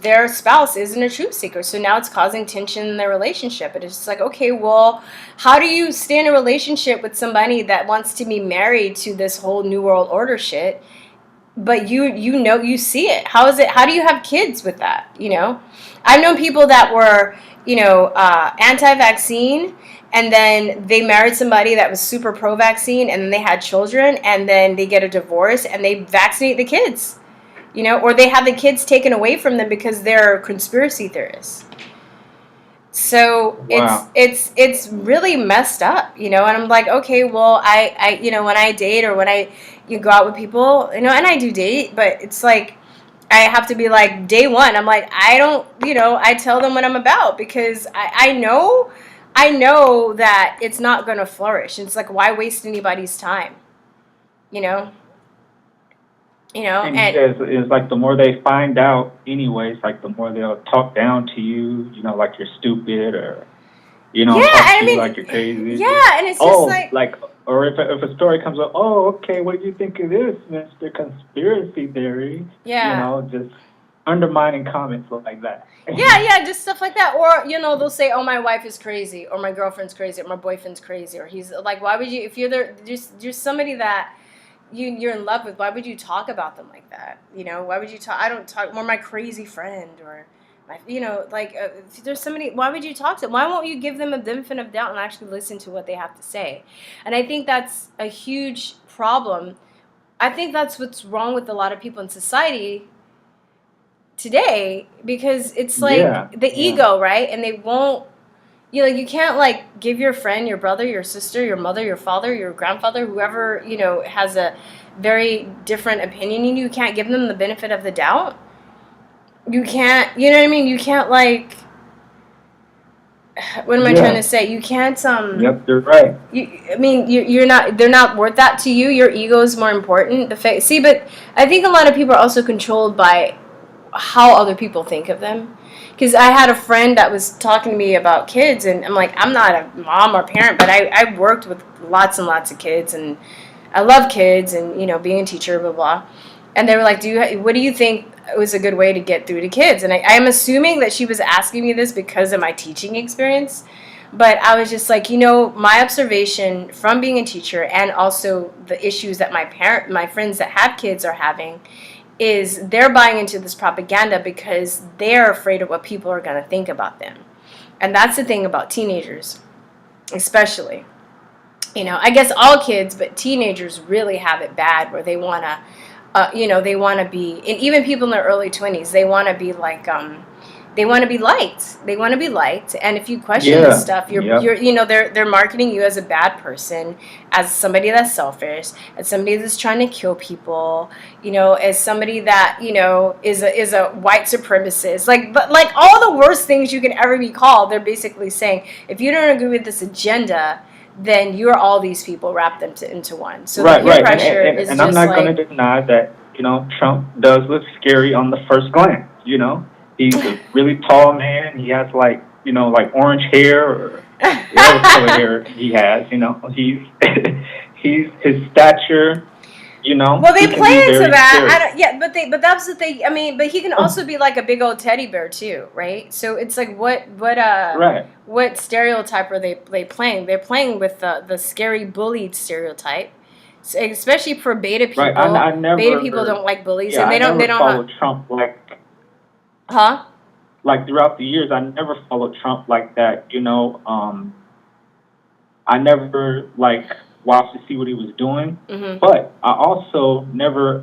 their spouse isn't a truth seeker, so now it's causing tension in their relationship. And it's just like, okay, well, how do you stay in a relationship with somebody that wants to be married to this whole new world order shit, but you see it? How do you have kids with that? I've known people that were anti-vaccine, and then they married somebody that was super pro-vaccine, and then they had children, and then they get a divorce, and they vaccinate the kids, or they have the kids taken away from them because they're conspiracy theorists. So it's really messed up, and I'm like, okay, well, I when I date or when you go out with people, and I do date, but it's like, I have to be like, day one, I'm like, I don't, I tell them what I'm about, because I know that it's not going to flourish. It's like, why waste anybody's time? And it's like the more they find out anyways, like the more they'll talk down to you, like you're stupid, or, talk to you like you're crazy. Yeah, and it's just or if a story comes up, oh, okay, what do you think of this, Mr. Conspiracy Theory? Yeah. Just undermining comments like that. Yeah, just stuff like that. Or, they'll say, oh, my wife is crazy, or my girlfriend's crazy, or my boyfriend's crazy, or he's like, why would you, if you're somebody that you're in love with, why would you talk about them like that? Why would you talk? I don't talk more my crazy friend, or my, if there's somebody, why would you talk to them? Why won't you give them a benefit of doubt and actually listen to what they have to say? And I think that's a huge problem. I think that's what's wrong with a lot of people in society today, because it's the ego, right? And they won't, you can't give your friend, your brother, your sister, your mother, your father, your grandfather, whoever, has a very different opinion in you can't give them the benefit of the doubt. You can't, you know what I mean? You can't what am I trying to say? You can't, Yep, you're right. You're not, they're not worth that to you. Your ego is more important. But I think a lot of people are also controlled by how other people think of them. Because I had a friend that was talking to me about kids, and I'm like, I'm not a mom or parent, but I worked with lots and lots of kids, and I love kids, and being a teacher, blah blah. And they were like, what do you think it was a good way to get through to kids. And I'm assuming that she was asking me this because of my teaching experience. But I was just like, my observation from being a teacher and also the issues that my friends that have kids are having is they're buying into this propaganda because they're afraid of what people are going to think about them. And that's the thing about teenagers, especially. I guess all kids, but teenagers really have it bad where they want to, they want to be, and even people in their early 20s, they want to be like, they want to be liked. They want to be liked. And if you question this stuff, they're marketing you as a bad person, as somebody that's selfish, as somebody that's trying to kill people, as somebody that, is a white supremacist. But all the worst things you can ever be called, they're basically saying, if you don't agree with this agenda, then you're all these people wrapped into one. So the peer pressure is and just I'm not going to deny that, Trump does look scary on the first glance, He's a really tall man. He has like orange hair or whatever color hair he has. He's his stature. Well, they play into that. But that's the thing. I mean, but he can also be like a big old teddy bear too, right? So it's like what stereotype are they playing? They're playing with the scary bullied stereotype. So, especially for beta people. Right. Beta people don't like bullies, and they don't follow Trump like. Huh? Like throughout the years, I never followed Trump like that. I never watched to see what he was doing, but I also never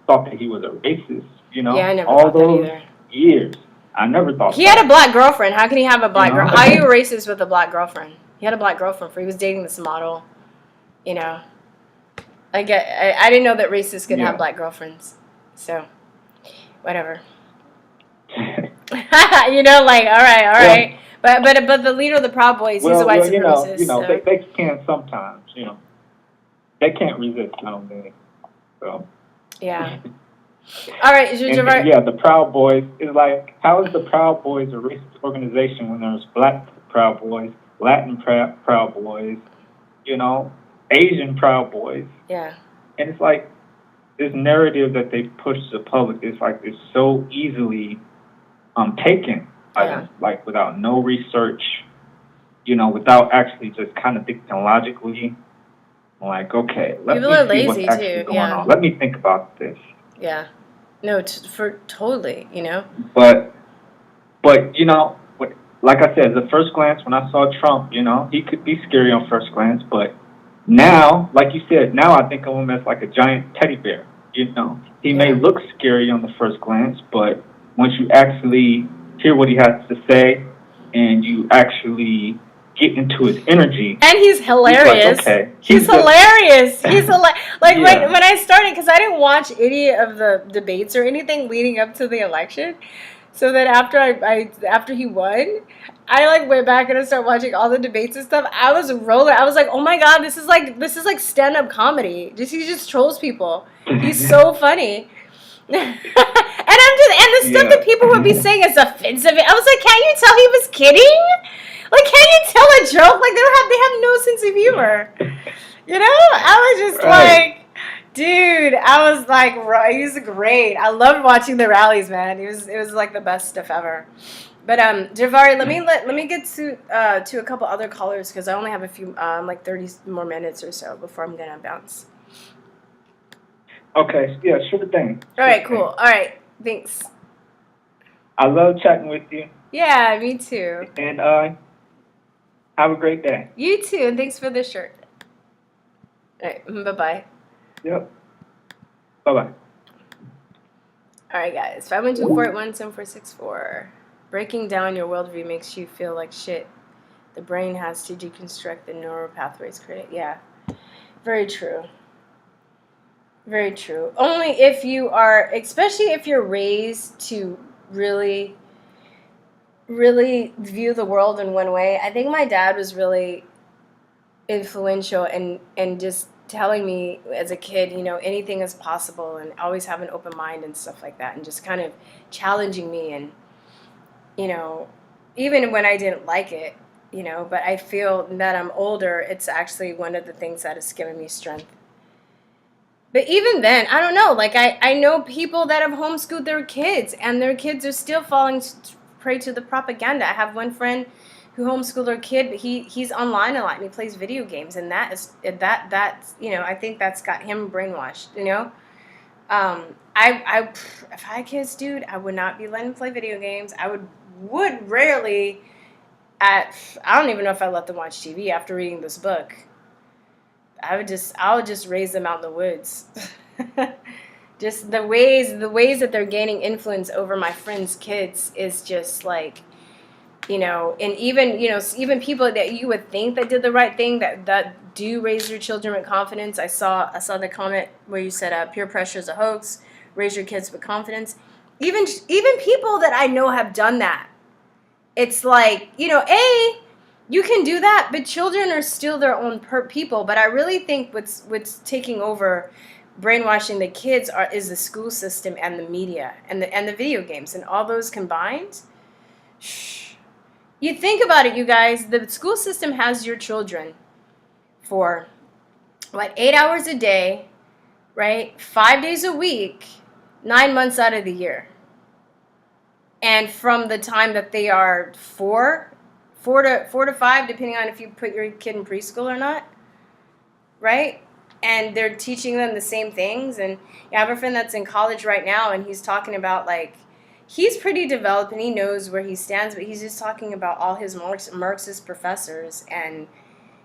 thought that he was a racist. Yeah, I never all thought those that either. Years, I never thought he had a black girlfriend. How can he have a black girl? How are you racist with a black girlfriend? He had a black girlfriend. He was dating this model. I didn't know that racists could have black girlfriends. So, whatever. All right. But the leader of the Proud Boys, he's a white supremacist. They can sometimes, they can't resist. I don't think so. Yeah. All right, the Proud Boys is like, how is the Proud Boys a racist organization when there's Black Proud Boys, Latin Proud Boys, Asian Proud Boys? Yeah. And it's like this narrative that they push to the public is like it's so easily taken, without no research, without actually just kind of thinking logically. Like, okay, let me see what's actually going on. Let me think about this. Yeah, no, for totally, But like I said, the first glance when I saw Trump, he could be scary on first glance, but now, like you said, now I think of him as like a giant teddy bear. He may look scary on the first glance, but once you actually hear what he has to say and you actually get into his energy. And he's hilarious. He's hilarious. He's when I started, because I didn't watch any of the debates or anything leading up to the election. So then after he won, I went back and I started watching all the debates and stuff. I was rolling. I was like, oh my God, this is like stand-up comedy. He just trolls people. He's so funny. and the stuff that people would be saying is offensive. I was like, can't you tell he was kidding? Can you tell a joke? They have no sense of humor. I was just like, dude, I was like, he's great. I loved watching the rallies, man. It was like the best stuff ever. But Javari, let me get to a couple other callers because I only have a few 30 more minutes or so before I'm gonna bounce. Okay, yeah, sure thing. All right, cool. All right, thanks. I love chatting with you. Yeah, me too. And have a great day. You too, and thanks for the shirt. All right, bye-bye. Yep. Bye-bye. All right, guys. 512-481-7464. Breaking down your worldview makes you feel like shit. The brain has to deconstruct the neural pathways created. Yeah, very true. Very true. Only if you are, especially if you're raised to really, really view the world in one way. I think my dad was really influential and just telling me as a kid, anything is possible and always have an open mind and stuff like that, and just kind of challenging me and, even when I didn't like it, but I feel that I'm older, it's actually one of the things that has given me strength. But even then, I don't know. Like, I know people that have homeschooled their kids, and their kids are still falling prey to the propaganda. I have one friend who homeschooled her kid, but he's online a lot, and he plays video games, and that's I think that's got him brainwashed, if I had kids, dude, I would not be letting them play video games. I would rarely, I don't even know if I let them watch TV after reading this book. I would just raise them out in the woods. Just the ways that they're gaining influence over my friends' kids is just like, and even people that you would think that did the right thing, that do raise their children with confidence. I saw the comment where you said peer pressure is a hoax, raise your kids with confidence. Even people that I know have done that. It's like, you can do that, but children are still their own people. But I really think what's taking over brainwashing the kids is the school system and the media and the video games and all those combined. You think about it, you guys. The school system has your children for 8 hours a day, right? 5 days a week, 9 months out of the year. And from the time that they are four to five, depending on if you put your kid in preschool or not, right? And they're teaching them the same things. And I have a friend that's in college right now, and he's talking about, like, he's pretty developed and he knows where he stands, but he's just talking about all his Marxist professors, and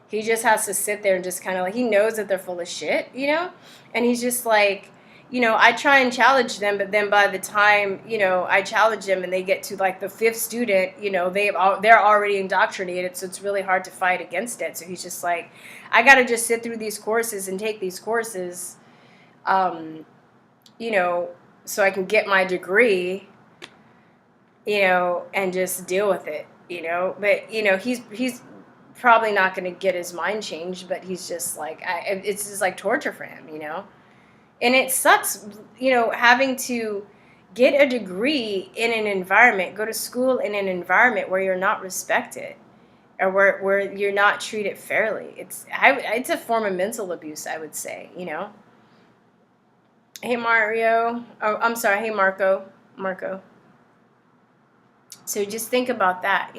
he just has to sit there and just kind of like, he knows that they're full of shit, and he's just like, I try and challenge them, but then by the time, I challenge them and they get to like the fifth student, they're already indoctrinated, so it's really hard to fight against it. So he's just like, I got to just sit through these courses and take these courses, so I can get my degree, and just deal with it, But, he's probably not going to get his mind changed, but he's just like, it's just like torture for him, And it sucks, having to get a degree in an environment, go to school in an environment where you're not respected or where you're not treated fairly. It's a form of mental abuse, I would say, Hey, Mario. Oh, I'm sorry. Hey, Marco. So just think about that,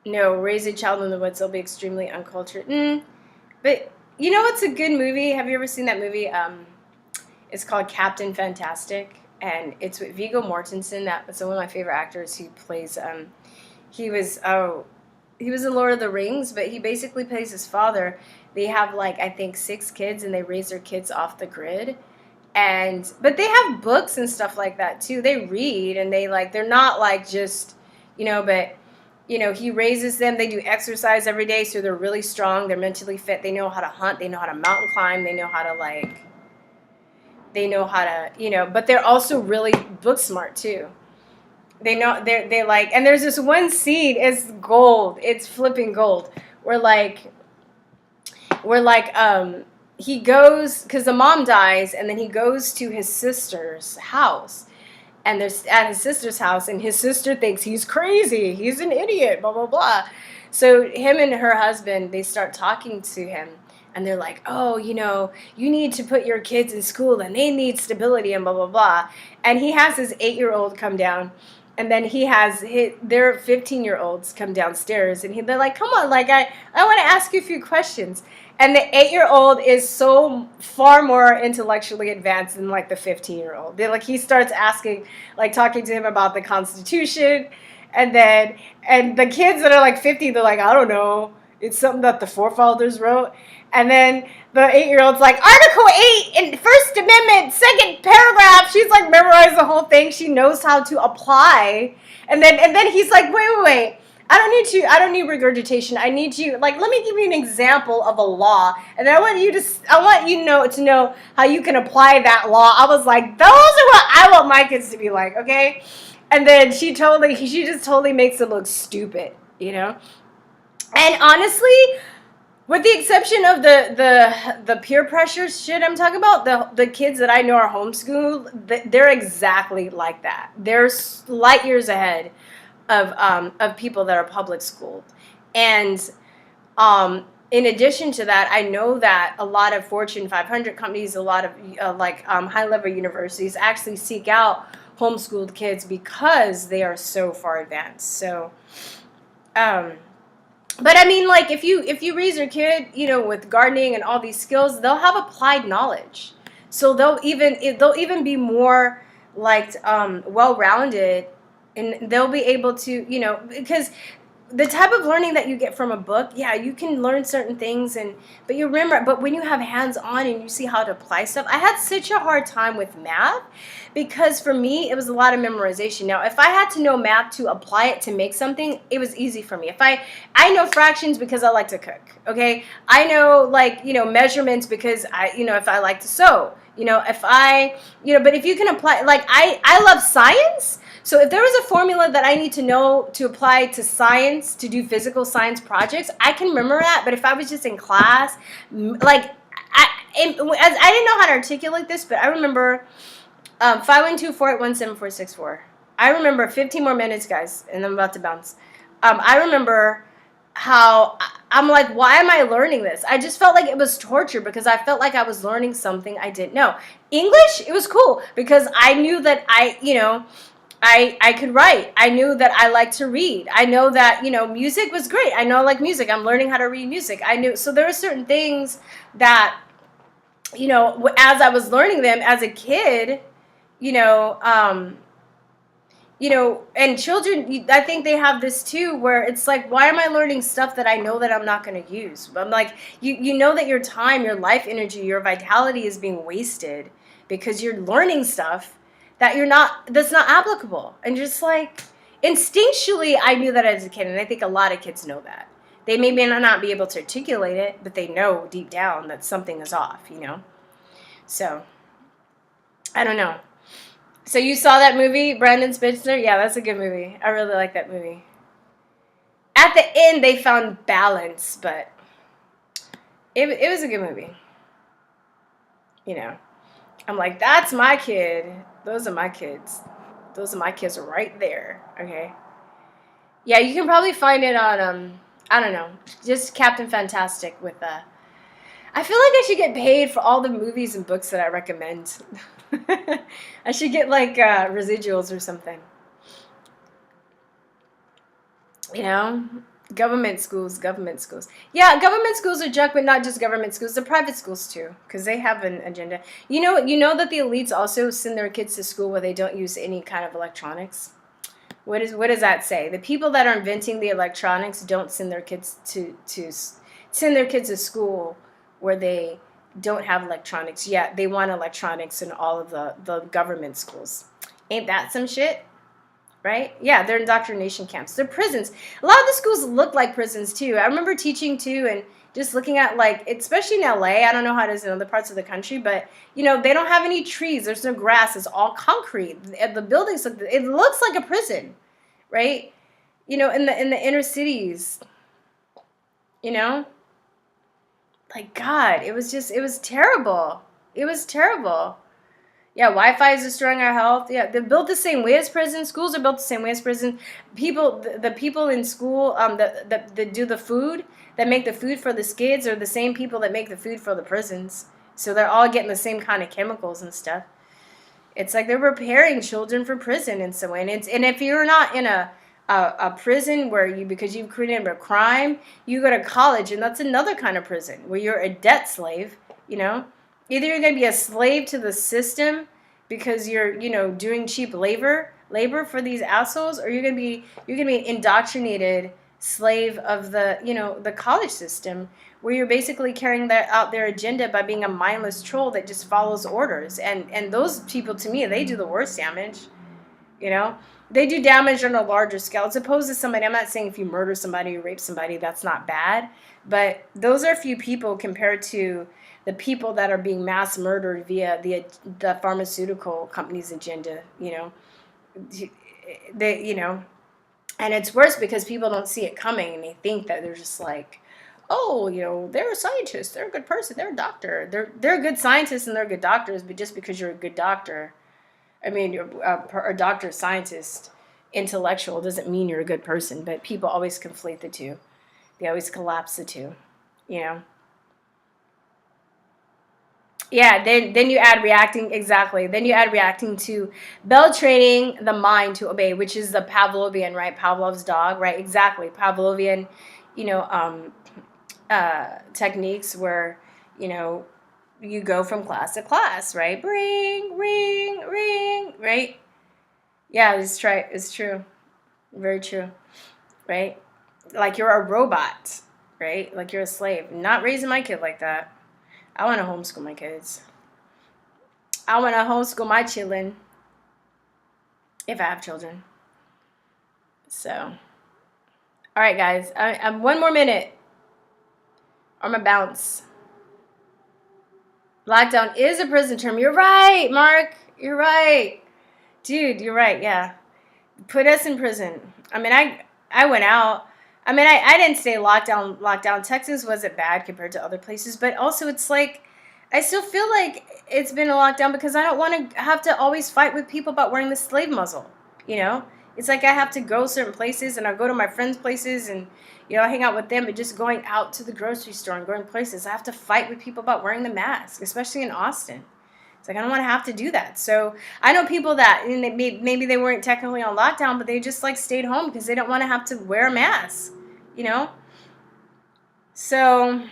No, raise a child in the woods, they'll be extremely uncultured. But what's a good movie? Have you ever seen that movie? It's called Captain Fantastic, and it's with Viggo Mortensen. That's one of my favorite actors. He plays, he was in Lord of the Rings, but he basically plays his father. They have, like, I think 6 kids, and they raise their kids off the grid. But they have books and stuff like that too. They read, and they're not like just, but he raises them. They do exercise every day, so they're really strong. They're mentally fit. They know how to hunt. They know how to mountain climb. They know how to, but they're also really book smart too. They know, they like, and there's this one scene, it's gold. It's flipping gold. Where he goes, because the mom dies, and then he goes to his sister's house. And they're at his sister's house, and his sister thinks he's crazy. He's an idiot, blah, blah, blah. So him and her husband, they start talking to him. And they're like, oh, you need to put your kids in school, and they need stability, and blah, blah, blah. And he has his 8-year-old come down. And then he has their 15-year-olds come downstairs. And they're like, come on, like, I want to ask you a few questions. And the 8-year-old is so far more intellectually advanced than, like, the 15-year-old. He starts asking, like, talking to him about the Constitution. And the kids that are, like, 50, they're like, I don't know. It's something that the forefathers wrote. And then the 8-year-old's like, Article 8 in First Amendment, second paragraph. She's, like, memorized the whole thing. She knows how to apply. And then he's like, wait. I don't need regurgitation. I need you, like, let me give you an example of a law. And I want you to know how you can apply that law. I was like, those are what I want my kids to be like, okay? And then she just totally makes it look stupid, And honestly, with the exception of the peer pressure shit I'm talking about, the kids that I know are homeschooled, they're exactly like that. They're light years ahead of people that are public schooled. And In addition to that, I know that a lot of Fortune 500 companies, a lot of high-level universities actually seek out homeschooled kids because they are so far advanced. So, but I mean, like, if you raise your kid, with gardening and all these skills, they'll have applied knowledge. So they'll even be more like well-rounded, and they'll be able to, because the type of learning that you get from a book, yeah, you can learn certain things, but you remember, but when you have hands-on and you see how to apply stuff, I had such a hard time with math because for me, it was a lot of memorization. Now, if I had to know math to apply it to make something, it was easy for me. If I know fractions because I like to cook, okay? I know, measurements because if I like to sew, but if you can apply, I love science. So if there was a formula that I need to know to apply to science, to do physical science projects, I can remember that. But if I was just in class, I didn't know how to articulate this, but I remember 512-481-7464. I remember 15 more minutes, guys, and I'm about to bounce. I remember how I'm like, why am I learning this? I just felt like it was torture because I felt like I was learning something I didn't know. English, it was cool because I knew that I could write. I knew that I liked to read. I know that, music was great. I know I like music. I'm learning how to read music. I knew. So there were certain things that, as I was learning them as a kid, and children, I think they have this too, where it's like, why am I learning stuff that I know that I'm not going to use? I'm like, you know that your time, your life energy, your vitality is being wasted because you're learning stuff that's not applicable. And just like instinctually, I knew that as a kid, and I think a lot of kids know that. They may not be able to articulate it, but they know deep down that something is off, So, I don't know. So you saw that movie, Brandon Spitzer? Yeah, that's a good movie. I really like that movie. At the end, they found balance, but it was a good movie. I'm like, that's my kid. Those are my kids. Those are my kids right there. Okay. Yeah, you can probably find it on I don't know, just Captain Fantastic with I feel like I should get paid for all the movies and books that I recommend. I should get residuals or something. Government schools. Yeah, government schools are junk, but not just government schools. The private schools too, because they have an agenda. You know that the elites also send their kids to school where they don't use any kind of electronics. What does that say? The people that are inventing the electronics don't send their kids to school where they don't have electronics yet. They want electronics in all of the government schools. Ain't that some shit? Right? Yeah, they're indoctrination camps. They're prisons. A lot of the schools look like prisons, too. I remember teaching, too, and just looking at, especially in LA, I don't know how it is in other parts of the country, but, they don't have any trees. There's no grass. It's all concrete. The buildings, it looks like a prison, right? In the inner cities, God, it was terrible. It was terrible. Yeah, Wi-Fi is destroying our health. Yeah, they're built the same way as prisons. Schools are built the same way as prisons. The people in school that do the food, that make the food for the kids, are the same people that make the food for the prisons. So they're all getting the same kind of chemicals and stuff. It's like they're preparing children for prison in some way. And if you're not in a prison because you've created a crime, you go to college, and that's another kind of prison where you're a debt slave, Either you're going to be a slave to the system because you're, doing cheap labor for these assholes, or you're going to be an indoctrinated slave of the college system where you're basically carrying out their agenda by being a mindless troll that just follows orders. And those people, to me, they do the worst damage, They do damage on a larger scale as opposed to somebody. I'm not saying if you murder somebody or rape somebody, that's not bad. But those are few people compared to the people that are being mass murdered via the pharmaceutical company's agenda, and it's worse because people don't see it coming and they think that they're just like, oh, they're a scientist, they're a good person, they're a doctor, they're good scientists and they're good doctors, but just because you're a good doctor, a doctor, scientist, intellectual doesn't mean you're a good person, but people always conflate the two. They always collapse the two, you know? Yeah, then you add reacting, exactly. Then you add reacting to bell training the mind to obey, which is the Pavlovian, right? Pavlov's dog, right? Exactly. Pavlovian, you know, techniques where, you know, you go from class to class, right? Ring, ring, ring, right? Yeah, it's true. Very true, right? Like you're a robot, right? Like you're a slave. Not raising my kid like that. I want to homeschool my kids. I want to homeschool my children if I have children. So, all right, guys. I'm 1 more minute. I'm going to bounce. Lockdown is a prison term. You're right, Mark. You're right. Dude, you're right. Yeah. Put us in prison. I mean, I went out. I mean, I didn't stay lockdown. Texas wasn't bad compared to other places. But also, it's like, I still feel like it's been a lockdown because I don't want to have to always fight with people about wearing the slave muzzle, you know? It's like I have to go certain places, and I go to my friends' places, and, you know, I hang out with them, but just going out to the grocery store and going places, I have to fight with people about wearing the mask, especially in Austin. It's like I don't want to have to do that. So I know people that maybe they weren't technically on lockdown, but they just, like, stayed home because they don't want to have to wear a mask, you know? So...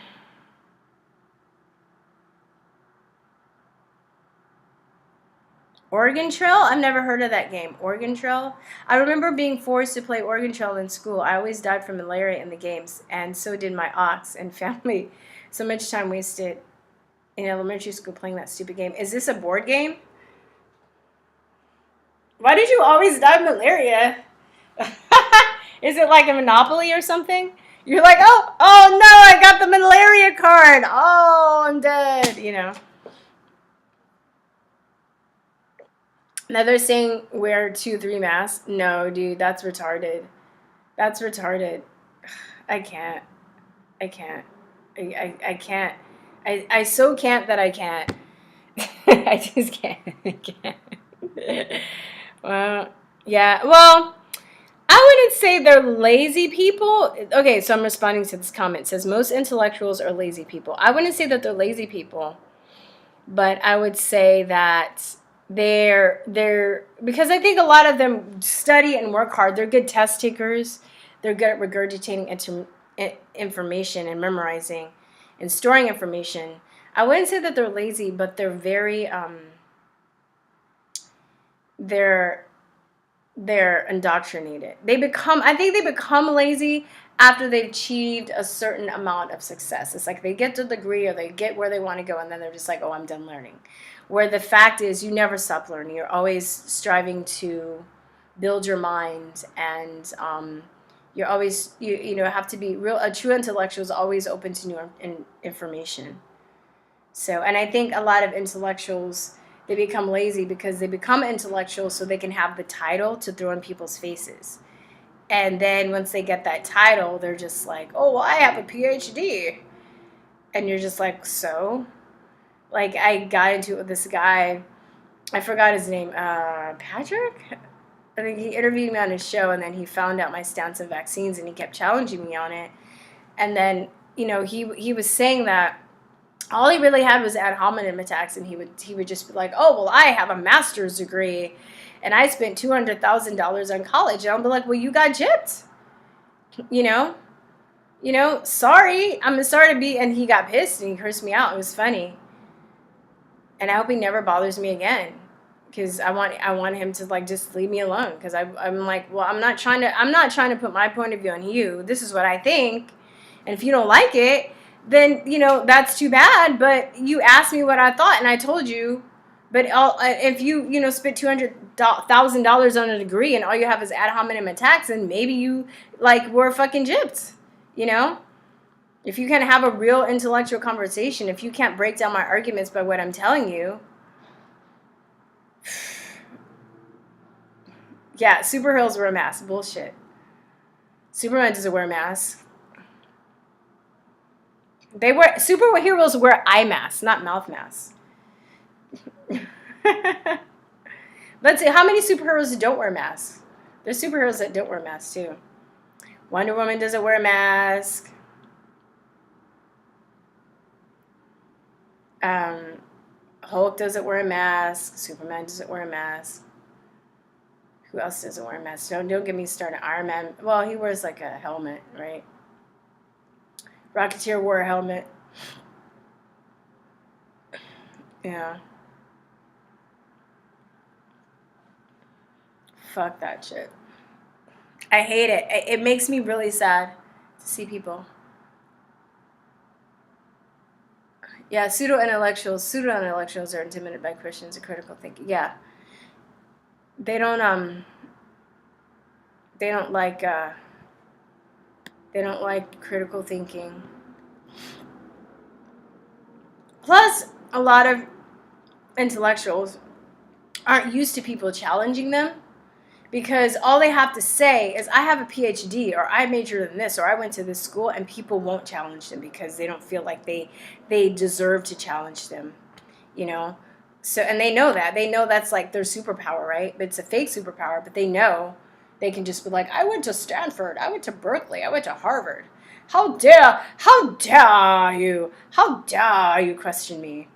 Oregon Trail? I've never heard of that game. Oregon Trail? I remember being forced to play Oregon Trail in school. I always died from malaria in the games, and so did my ox and family. So much time wasted in elementary school playing that stupid game. Is this a board game? Why did you always die of malaria? Is it like a Monopoly or something? You're like, oh no, I got the malaria card. Oh, I'm dead, you know. Now they're saying wear 2-3 masks. No, dude, that's retarded. That's retarded. I can't. I can't. I can't. I so can't that I can't. I just can't. I can't. Well, yeah. Well, I wouldn't say they're lazy people. Okay, so I'm responding to this comment. It says most intellectuals are lazy people. I wouldn't say that they're lazy people, but I would say that they're because I think a lot of them study and work hard. They're good test takers. They're good at regurgitating information and memorizing and storing information. I wouldn't say that they're lazy, but they're very they're indoctrinated. I think they become lazy after they've achieved a certain amount of success. It's like they get the degree or they get where they want to go, and then they're just like, oh, I'm done learning. Where the fact is, you never stop learning. You're always striving to build your mind, and you're always, you know, have to be real. A true intellectual is always open to new information. So, and I think a lot of intellectuals, they become lazy because they become intellectuals so they can have the title to throw in people's faces. And then once they get that title, they're just like, oh, well, I have a PhD. And you're just like, so? Like, I got into it with this guy. I forgot his name. Patrick? I think he interviewed me on his show, and then he found out my stance on vaccines, and he kept challenging me on it. And then, you know, he was saying that all he really had was ad hominem attacks, and he would just be like, oh, well, I have a master's degree, and I spent $200,000 on college. And I'll be like, well, you got gypped. You know, sorry. I'm sorry to be, and he got pissed, and he cursed me out. It was funny. And I hope he never bothers me again, because I want him to, like, just leave me alone, because I'm like, well, I'm not trying to put my point of view on you. This is what I think, and if you don't like it, then, you know, that's too bad. But you asked me what I thought, and I told you. But if you know, spent $200,000 on a degree, and all you have is ad hominem attacks, then maybe you, like, were fucking gypped, you know. If you can't have a real intellectual conversation, if you can't break down my arguments by what I'm telling you. Yeah, superheroes wear a mask. Bullshit. Superman doesn't wear a mask. Superheroes wear eye masks, not mouth masks. Let's see, how many superheroes don't wear masks? There's superheroes that don't wear masks too. Wonder Woman doesn't wear a mask. Hulk doesn't wear a mask. Superman doesn't wear a mask. Who else doesn't wear a mask? Don't get me started. Iron Man. Well, he wears like a helmet, right? Rocketeer wore a helmet. Yeah. Fuck that shit. I hate it. It makes me really sad to see people. Yeah, pseudo-intellectuals are intimidated by Christians and critical thinking. Yeah. They don't like critical thinking. Plus, a lot of intellectuals aren't used to people challenging them, because all they have to say is, I have a PhD, or I majored in this, or I went to this school, and people won't challenge them because they don't feel like they deserve to challenge them, you know? So, and they know that. They know that's like their superpower, right? But it's a fake superpower, but they know they can just be like, I went to Stanford, I went to Berkeley, I went to Harvard. How dare you question me?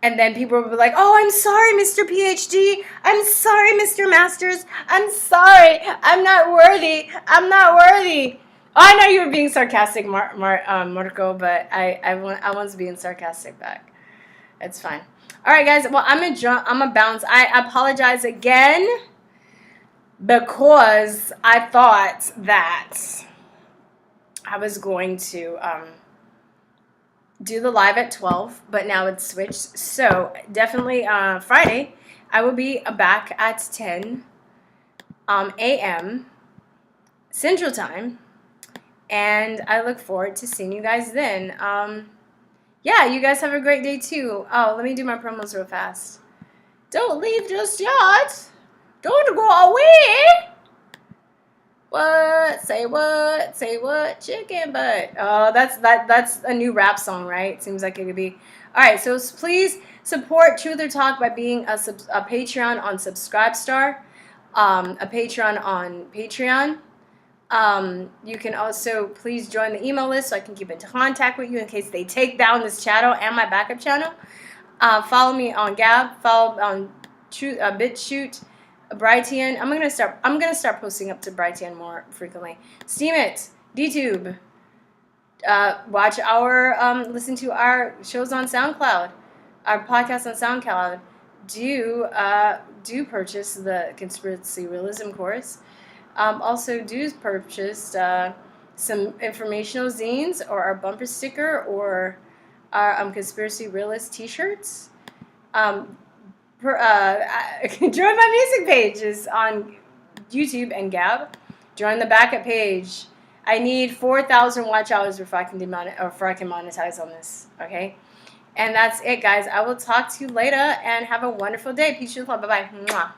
And then people will be like, oh, I'm sorry, Mr. PhD. I'm sorry, Mr. Masters. I'm sorry. I'm not worthy. I'm not worthy. Oh, I know you were being sarcastic, Marco, but I was being sarcastic back. It's fine. All right, guys. Well, I'm a bounce. I apologize again because I thought that I was going to do the live at 12, but now it's switched. So definitely Friday, I will be back at 10 a.m. Central Time, and I look forward to seeing you guys then. Yeah, you guys have a great day too. Oh, let me do my promos real fast. Don't leave just yet. Don't go away. What? Say what? Say what? Chicken butt. Oh, that's a new rap song, right? Seems like it could be. All right, so please support Truther Talk by being a Patreon on Subscribestar, a Patreon on Patreon. You can also please join the email list so I can keep in contact with you in case they take down this channel and my backup channel. Follow me on Gab. Follow on BitChute. Brighteon. I'm gonna start posting up to Brighteon more frequently. Steemit, DTUBE. Listen to our shows on SoundCloud, our podcast on SoundCloud. Do purchase the Conspiracy Realism course. Also do purchase some informational zines or our bumper sticker or our Conspiracy Realist t-shirts. Join my music pages on YouTube and Gab. Join the backup page. I need 4,000 watch hours before I can monetize on this. Okay, and that's it, guys. I will talk to you later and have a wonderful day. Peace and love. Bye bye.